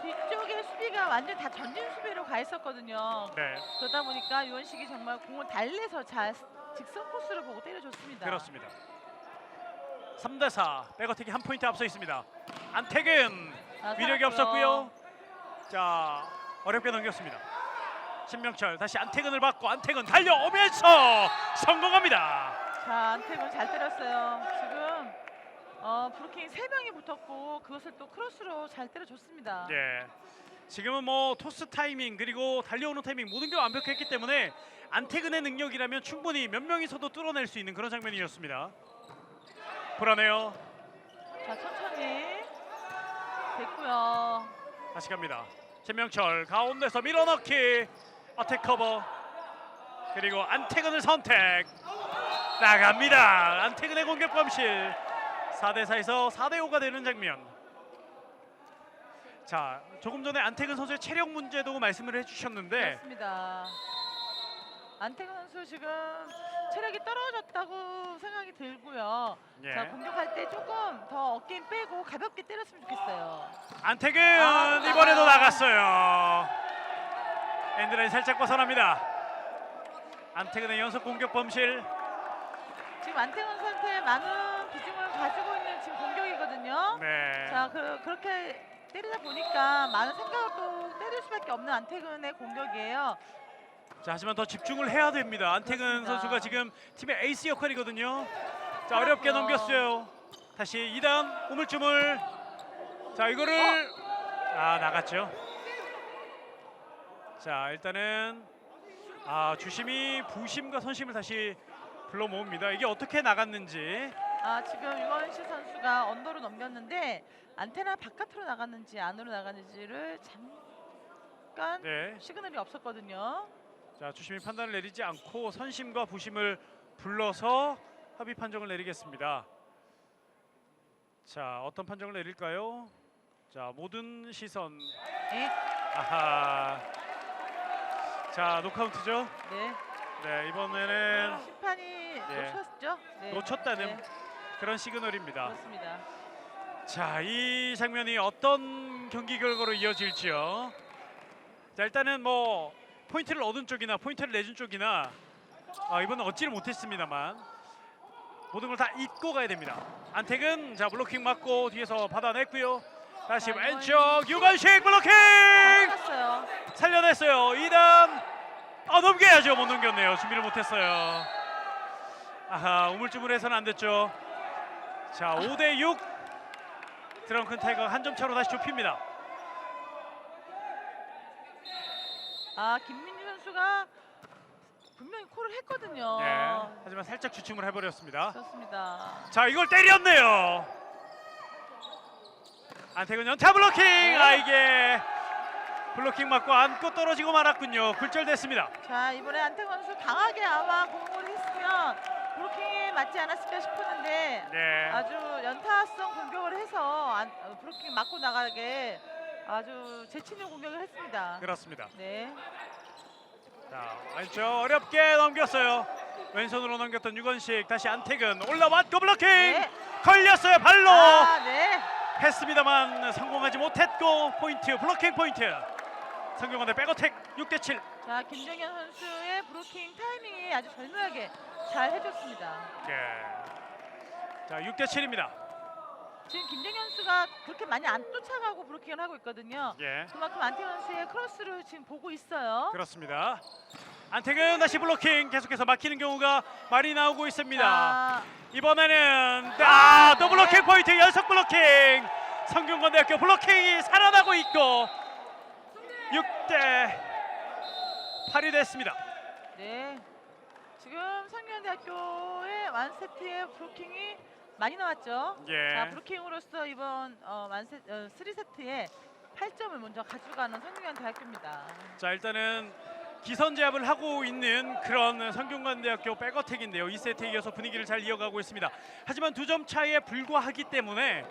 뒤쪽에 수비가 완전 다 전진 수비로 가 있었거든요. 네. 그러다 보니까 유건식이 정말 공을 달래서 잘 직선 코스를 보고 때려줬습니다. 그렇습니다. 3대4 백어택이 한 포인트 앞서 있습니다. 안태근 위력이 없었고요. 자, 어렵게 넘겼습니다. 신명철 다시 안태근을 받고 안태근 달려오면서 성공합니다. 자, 안태근 잘 때렸어요. 지금 브루킹 3명이 붙었고 그것을 또 크로스로 잘 때려줬습니다. 예. 지금은 뭐 토스 타이밍 그리고 달려오는 타이밍 모든 게 완벽했기 때문에 안태근의 능력이라면 충분히 몇 명이서도 뚫어낼 수 있는 그런 장면이었습니다. 불안해요. 자, 천천히 됐고요. 다시 갑니다. 신명철 가운데서 밀어넣기 어택 커버 그리고 안태근을 선택 나갑니다. 안태근의 공격 범실 4대4에서 4대5가 되는 장면. 자, 조금 전에 안태근 선수의 체력 문제도 말씀을 해주셨는데 그렇습니다. 안태근 선수 지금 체력이 떨어졌다고 생각이 들고요. 예. 자, 공격할 때 조금 더 어깨 힘 빼고 가볍게 때렸으면 좋겠어요. 안태근 아, 이번에도 나가요. 나갔어요. 엔드라인 살짝 벗어납니다. 안태근의 연속 공격 범실. 지금 안태근 선수한테 많은 비중을 가지고 있는 지금 공격이거든요. 네. 자, 그렇게 때리다 보니까 많은 생각을 또 때릴 수밖에 없는 안태근의 공격이에요. 자, 하지만 더 집중을 해야 됩니다. 안태근 그렇습니다. 선수가 지금 팀의 에이스 역할이거든요. 자, 어렵게 그렇고요. 넘겼어요. 다시 2단 우물쭈물. 자, 이거를 나갔죠. 자, 일단은 주심이 부심과 선심을 다시 불러 모읍니다. 이게 어떻게 나갔는지. 지금 유건시 선수가 언더로 넘겼는데 안테나 바깥으로 나갔는지 안으로 나갔는지를 잠깐 네. 시그널이 없었거든요. 자, 주심이 판단을 내리지 않고 선심과 부심을 불러서 합의 판정을 내리겠습니다. 자, 어떤 판정을 내릴까요? 자, 모든 시선. 네, 아하. 자, 노카운트죠. 네. 네, 이번에는 심판이 놓쳤죠? 네. 놓쳤다는 네, 그런 시그널입니다. 그렇습니다. 자, 이 장면이 어떤 경기 결과로 이어질지요. 자, 일단은 뭐 포인트를 얻은 쪽이나 포인트를 내준 쪽이나 이번엔 얻지를 못했습니다만 모든 걸 다 잊고 가야 됩니다. 안태근 자 블로킹 맞고 뒤에서 받아냈고요. 다시 자, 왼쪽 유관식 블로킹 맞았어요. 살려냈어요. 2단 넘겨야죠. 못 넘겼네요. 준비를 못했어요. 아하, 우물쭈물해서는 안 됐죠. 자, 5대6 드렁큰 타이거가 한 점 차로 다시 좁힙니다. 김민주 선수가 분명히 콜을 했거든요. 네, 하지만 살짝 주춤을 해버렸습니다. 그렇습니다. 자, 이걸 때렸네요. 안태근 연타 블로킹. 이게 블로킹 맞고 안고 떨어지고 말았군요. 굴절됐습니다. 자, 이번에 안태근 선수 강하게 아마 공을 했으면 브로킹에 맞지 않았을까 싶었는데 네. 아주 연타성 공격을 해서 브로킹 맞고 나가게 아주 재치 있는 공격을 했습니다. 그렇습니다. 네. 자, 왼쪽 어렵게 넘겼어요. 왼손으로 넘겼던 유건식 다시 안태근 올라왔고 블로킹 네. 걸렸어요. 발로 네. 했습니다만 성공하지 못했고 포인트 블로킹 포인트. 성균관대 백어택 6대7. 자, 김정현 선수의 브로킹 타이밍이 아주 절묘하게 잘 해줬습니다. 예. 자, 6대7입니다. 지금 김정현 선수가 그렇게 많이 안 쫓아가고 브로킹을 하고 있거든요. 예. 그만큼 안태근 선수의 크로스를 지금 보고 있어요. 그렇습니다. 안태근 다시 블로킹 계속해서 막히는 경우가 많이 나오고 있습니다. 자, 이번에는 또 네. 블로킹 포인트 연속 블로킹. 성균관대학교 블로킹이 살아나고 있고 6대8이 됐습니다. 네. 지금 성균대학교의 완세트의 브로킹이 많이 나왔죠. 예. 자, 브로킹으로서 이번 3세트에 8점을 먼저 가져가는 성균대학교입니다. 자, 일단은 기선제압을 하고 있는 그런 성균관대학교 백어택인데요. 2세트에 이어서 분위기를 잘 이어가고 있습니다. 하지만 2점 차이에 불과하기 때문에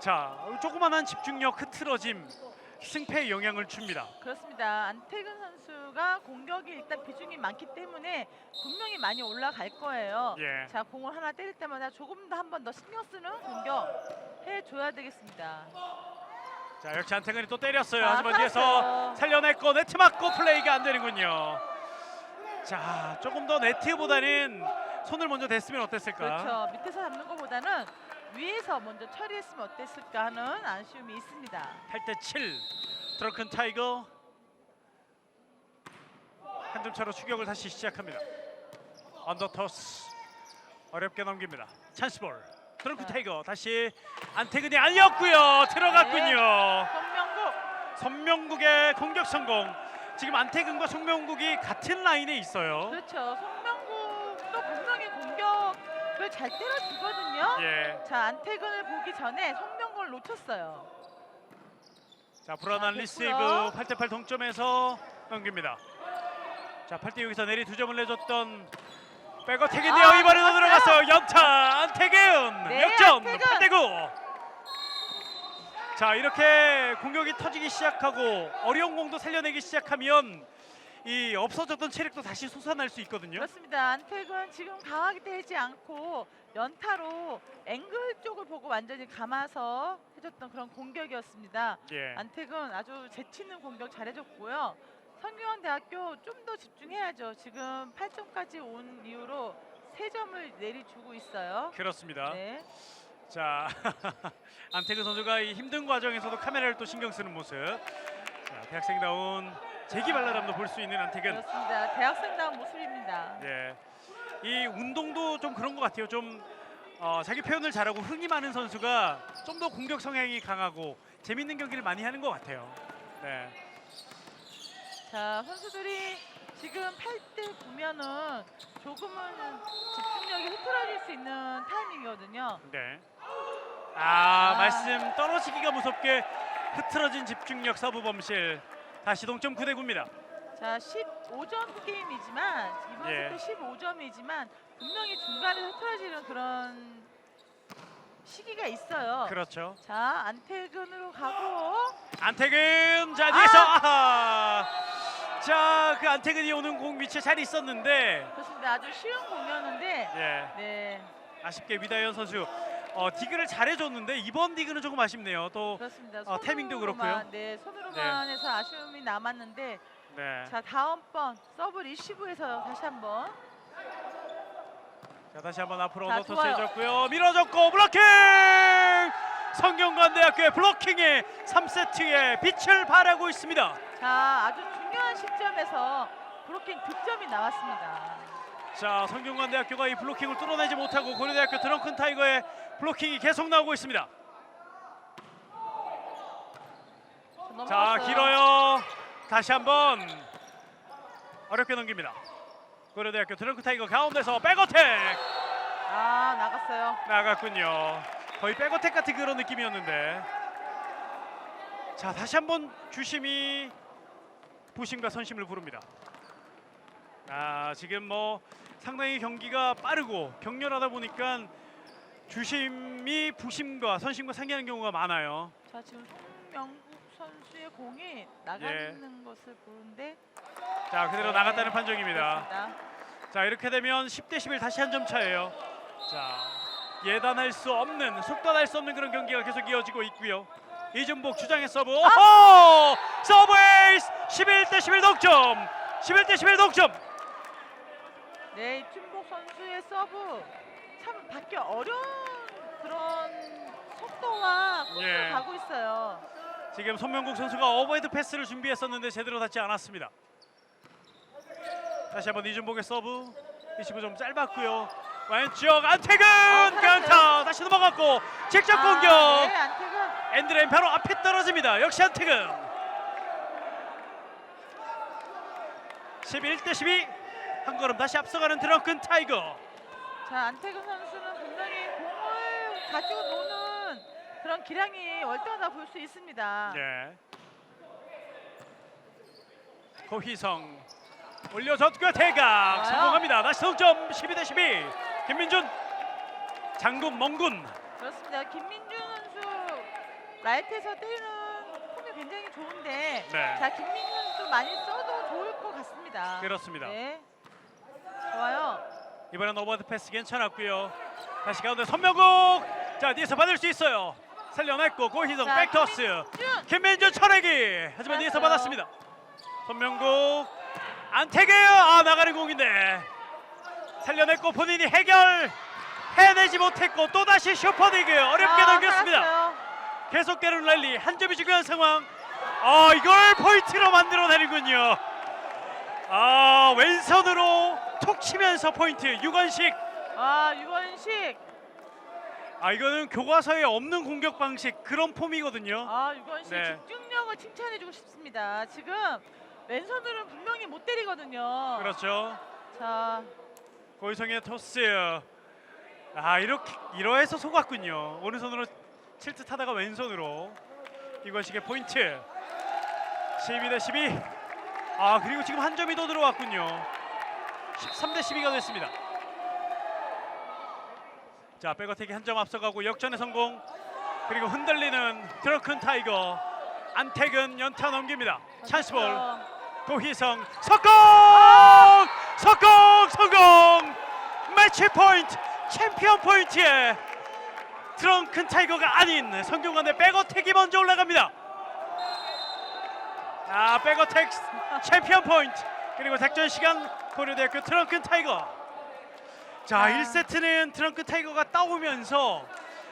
자, 조그만한 집중력 흐트러짐 승패에 영향을 줍니다. 그렇습니다. 안태근 선수가 공격이 일단 비중이 많기 때문에 분명히 많이 올라갈 거예요. 예. 자, 공을 하나 때릴 때마다 조금 더 한 번 더 신경 쓰는 공격 해줘야 되겠습니다. 자, 역시 안태근이 또 때렸어요. 자, 하지만 뒤에서 살았어요. 살려냈고 네트 맞고 플레이가 안 되는군요. 자, 조금 더 네트보다는 손을 먼저 댔으면 어땠을까? 그렇죠. 밑에서 잡는 것보다는 위에서 먼저 처리했으면 어땠을까 하는 아쉬움이 있습니다. 8대7 드렁큰 타이거 한 점 차로 추격을 다시 시작합니다. 언더토스 어렵게 넘깁니다. 찬스볼 드렁큰 자. 타이거 다시 안태근이 알렸고요. 들어갔군요. 손명국 손명국의 공격 성공. 지금 안태근과 손명국이 같은 라인에 있어요. 그렇죠. 손명국도 분명히 공격을 잘 때려주거든요. 예. 자 안태근을 보기 전에 손명국을 놓쳤어요. 자 불안한 자, 리시브 됐고요. 8대8 동점에서 넘깁니다. 자 8대6에서 내리 2점을 내줬던 백어택인데요. 아, 이번에도 들어갔어요. 들어갔어요. 연타 안태근 네, 역전 안태근. 8대9. 자 이렇게 공격이 터지기 시작하고 어려운 공도 살려내기 시작하면 이 없어졌던 체력도 다시 솟아날 수 있거든요. 그렇습니다. 안택은 지금 강하게 되지 않고 연타로 앵글 쪽을 보고 완전히 감아서 해줬던 그런 공격이었습니다. 예. 안택은 아주 재치있는 공격 잘해줬고요. 성균관대학교 좀 더 집중해야죠. 지금 8점까지 온 이후로 3점을 내리주고 있어요. 그렇습니다. 네. 자 안태근 선수가 이 힘든 과정에서도 카메라를 또 신경 쓰는 모습. 자, 대학생다운 재기발랄함도 볼 수 있는 안태근. 그렇습니다. 대학생다운 모습입니다. 예. 이 운동도 좀 그런 것 같아요. 좀 자기 표현을 잘하고 흥이 많은 선수가 좀 더 공격 성향이 강하고 재밌는 경기를 많이 하는 것 같아요. 네. 자 선수들이 지금 8대 9면은 조금은 집중력이 흐트러질 수 있는 타이밍이거든요. 네. 말씀 떨어지기가 무섭게 흐트러진 집중력 서브 범실. 다시 동점 9대 9입니다. 자 15점 게임이지만 이번 예. 세트 15점이지만 분명히 중간에 흐트러지는 그런 시기가 있어요. 그렇죠. 자 안태근으로 가고 안태근 자 뒤에서 자 그 안태근이 오는 공 위치에 잘 있었는데 그렇습니다. 아주 쉬운 공이었는데 예. 네 아쉽게 위다현 선수 디그를 잘해줬는데 이번 디그는 조금 아쉽네요. 또 그렇습니다. 타이밍도 손으로만, 그렇고요. 네 손으로만 해서 아쉬움이 남았는데 네. 자 다음번 서브 리시브에서 다시 한번 자 다시 한번 앞으로 자, 언더토스 좋아요. 해줬고요. 밀어줬고 블로킹! 성균관대학교의 블로킹이 3세트에 빛을 발하고 있습니다. 자 아주 중요한 시점에서 브로킹 득점이 나왔습니다. 자 성균관대학교가 이 블로킹을 뚫어내지 못하고 고려대학교 드렁큰 타이거의 블로킹이 계속 나오고 있습니다. 자 넘어갔어요. 길어요. 다시 한번 어렵게 넘깁니다. 고려대학교 드렁큰 타이거 가운데서 백어택 나갔어요. 나갔군요. 거의 백어택 같은 그런 느낌이었는데 자 다시 한번 주심이 부심과 선심을 부릅니다. 지금 뭐 상당히 경기가 빠르고 격렬하다 보니까 주심이 부심과 선심과 상의하는 경우가 많아요. 자 지금 송명국 선수의 공이 나가는 것을 보는데 자 그대로 네, 나갔다는 판정입니다. 그렇습니다. 자 이렇게 되면 10대 11 다시 한 점 차예요. 자 예단할 수 없는 속단할 수 없는 그런 경기가 계속 이어지고 있고요. 이준복 주장의 서브. 오호! 서브 에이스 11대 11 동점. 11대 11 동점. 네, 이춘복 선수의 서브 참 받기 어려운 그런 속도와 코스로 예. 가고 있어요. 지금 손명국 선수가 오버헤드 패스를 준비했었는데 제대로 닿지 않았습니다. 다시 한번 이준복의 서브. 리시브 좀 짧았고요. 왼쪽 안태근 강타 다시 넘어갔고 직접 공격. 네, 안태근. 엔드레인 바로 앞에 떨어집니다. 역시 안태근. 11대 12 한 걸음 다시 앞서가는 드렁큰 타이거. 자, 안태근 선수는 분명히 공을 가지고 노는 그런 기량이 월등하다 볼 수 있습니다. 네. 고희성 올려줬고요. 대각 좋아요. 성공합니다. 다시 동점 12대 12. 김민준 장군 멍군. 그렇습니다. 김민준 선수 라이트에서 때리는 폼이 굉장히 좋은데 네. 자, 김민준 선수 많이 써도 좋을 것 같습니다. 그렇습니다. 네. 좋아요. 이번엔 오버드 패스 괜찮았고요. 다시 가운데 손명국. 자 뒤에서 받을 수 있어요. 살려냈고 고희성 자, 백토스. 김민준 철회기. 하지만 뒤에서 맞았어요. 받았습니다. 손명국 안태근 나가는 공인데 살려냈고 본인이 해내지 못했고 또다시 슈퍼리그 어렵게 넘겼습니다. 살았어요. 계속되는 랠리 한 점이 중요한 상황. 이걸 포인트로 만들어내는군요. 왼손으로 톡 치면서 포인트. 유건식. 유건식. 이거는 교과서에 없는 공격 방식 그런 폼이거든요. 유건식 네. 집중력을 칭찬해주고 싶습니다. 지금 왼손으로는 분명히 못 때리거든요. 그렇죠. 자, 고희성의 토스. 이렇게 이러해서 속았군요. 오른손으로 칠 듯 하다가 왼손으로. 유건식의 포인트. 12대12. 그리고 지금 한 점이 더 들어왔군요. 13대12가 됐습니다. 자, 백어택이 한 점 앞서가고 역전의 성공. 그리고 흔들리는 드렁큰 타이거. 안택은 연타 넘깁니다. 찬스볼. 고희성 석공! 성공! 매치 포인트. 챔피언 포인트에 드렁큰 타이거가 아닌 성균관대 백어택이 먼저 올라갑니다. 백어택 챔피언 포인트. 그리고 작전 시간 고려대학교 드렁큰 타이거. 자, 1세트는 드렁큰 타이거가 따오면서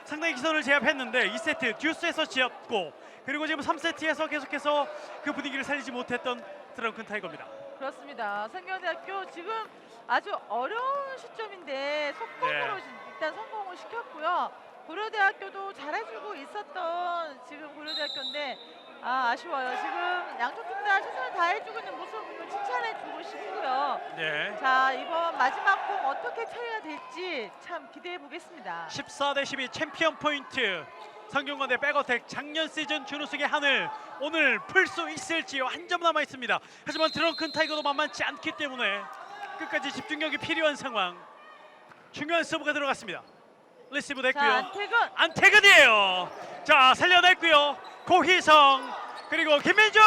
상당히 기선을 제압했는데 2세트 듀스에서 지었고 그리고 지금 3세트에서 계속해서 그 분위기를 살리지 못했던 드렁큰 타이거입니다. 그렇습니다. 성균대학교 지금 아주 어려운 시점인데 속공으로 네. 일단 성공을 시켰고요. 고려대학교도 잘해주고 있었던 지금 고려대학교인데 아쉬워요. 지금 양쪽 팀 다 최선을 다해주고 있는 모습을 칭찬해주고 싶고요. 네. 자, 이번 마지막 공 어떻게 처리가 될지 참 기대해 보겠습니다. 14대12 챔피언 포인트. 성균관대 백어택 작년 시즌 준우승의 하늘 오늘 풀 수 있을지요. 한 점 남아 있습니다. 하지만 드렁큰 타이거도 만만치 않기 때문에 끝까지 집중력이 필요한 상황. 중요한 서브가 들어갔습니다. 리시브 자, 됐고요. 안택은 자, 살려냈고요. 고희성 그리고 김민준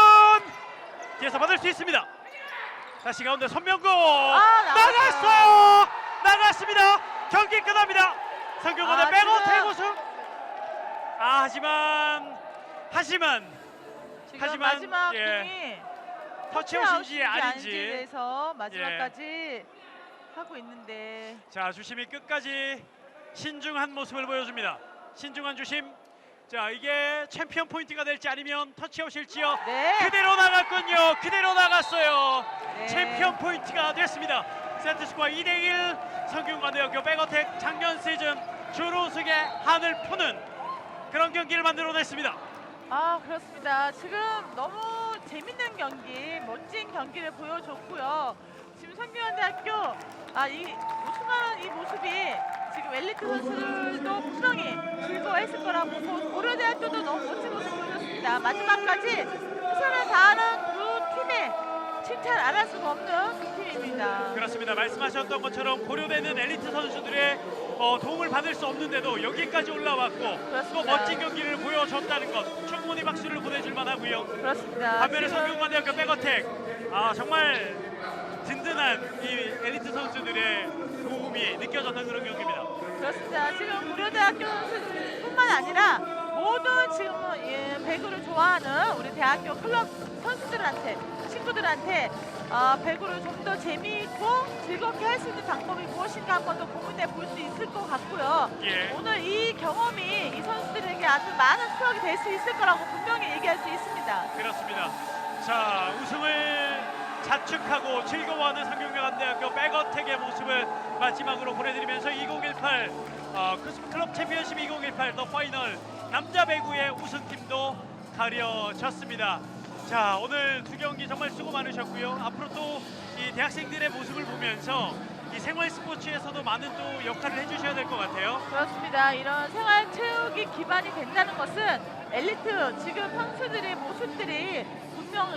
뒤에서 받을 수 있습니다. 다시 가운데 손명구 나갔습니다. 경기 끝납니다. 성균관대 백어택 우승. 하지만 지금 마지막 예. 공이 터치아웃인지 아닌지. 해서 마지막까지 하고 있는데 자, 주심이 끝까지 신중한 모습을 보여줍니다. 신중한 주심. 자, 이게 챔피언 포인트가 될지 아니면 터치아웃일지요. 네. 그대로 나갔군요. 그대로 나갔어요. 네. 챔피언 포인트가 됐습니다. 세트 스코어 2대1. 성균관대학교 백어택 작년 시즌 준우승의 하늘 푸는 그런 경기를 만들어냈습니다. 그렇습니다. 지금 너무 재밌는 경기, 멋진 경기를 보여줬고요. 지금 성균관대학교 이 우승하는 이 모습이 지금 엘리트 선수들도 분명히 즐거워했을 거라고 보고 고려대학교도 너무 멋진 모습 보여줬습니다. 마지막까지 최선을 다하는 두 팀의 칭찬 안 할 수가 없는 두 팀입니다. 그렇습니다. 말씀하셨던 것처럼 고려대는 엘리트 선수들의 도움을 받을 수 없는데도 여기까지 올라왔고 그렇습니다. 또 멋진 경기를 보여줬다는 것 충분히 박수를 보내줄 만하고요. 그렇습니다. 반면에 지금 성균관대학교 백어택 정말 든든한 이 엘리트 선수들의 도움이 느껴졌던 그런 경기입니다. 그렇습니다. 지금 고려대학교 선수뿐만 아니라 모든 지금 배구를 좋아하는 우리 대학교 클럽 선수들한테 친구들한테 배구를 좀 더 재미있고 즐겁게 할 수 있는 방법이 무엇인가 한번 더 고민해 볼 수 있을 것 같고요. 예. 오늘 이 경험이 이 선수들에게 아주 많은 추억이 될 수 있을 거라고 분명히 얘기할 수 있습니다. 그렇습니다. 자, 우승을 자축하고 즐거워하는 성균관대학교 백어택의 모습을 마지막으로 보내드리면서 2018 크리스프 클럽 챔피언십 2018 더 파이널 남자 배구의 우승팀도 가려졌습니다. 자, 오늘 두 경기 정말 수고 많으셨고요. 앞으로 또 이 대학생들의 모습을 보면서 이 생활 스포츠에서도 많은 또 역할을 해주셔야 될 것 같아요. 그렇습니다. 이런 생활 체육이 기반이 된다는 것은 엘리트 지금 선수들의 모습들이 분명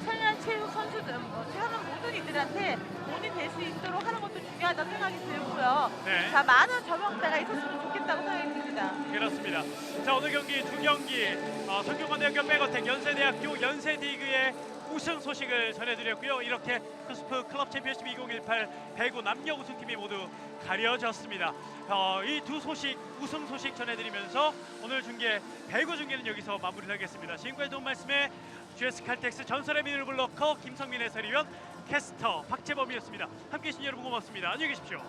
생활 체육 선수들 하는 모든 이들한테 돈이 될 수 있도록 하는 것도 중요하다고 생각이 들고요. 네. 자, 많은 저명대가 있었으면 좋겠다고 생각이 듭니다. 그렇습니다. 자, 오늘 경기 두 경기 성균관대학교 백어택 연세대학교 연세리그의 우승 소식을 전해드렸고요. 이렇게 크리스프 클럽 챔피언십 2018 배구 남녀 우승팀이 모두 가려졌습니다. 이 두 소식 우승 소식 전해드리면서 오늘 중계 배구 중계는 여기서 마무리하겠습니다. 지금까지 도움 말씀에 GS 칼텍스 전설의 미들 블로커 김성민 해설위원 캐스터 박재범이었습니다. 함께해 주신 여러분 고맙습니다. 안녕히 계십시오.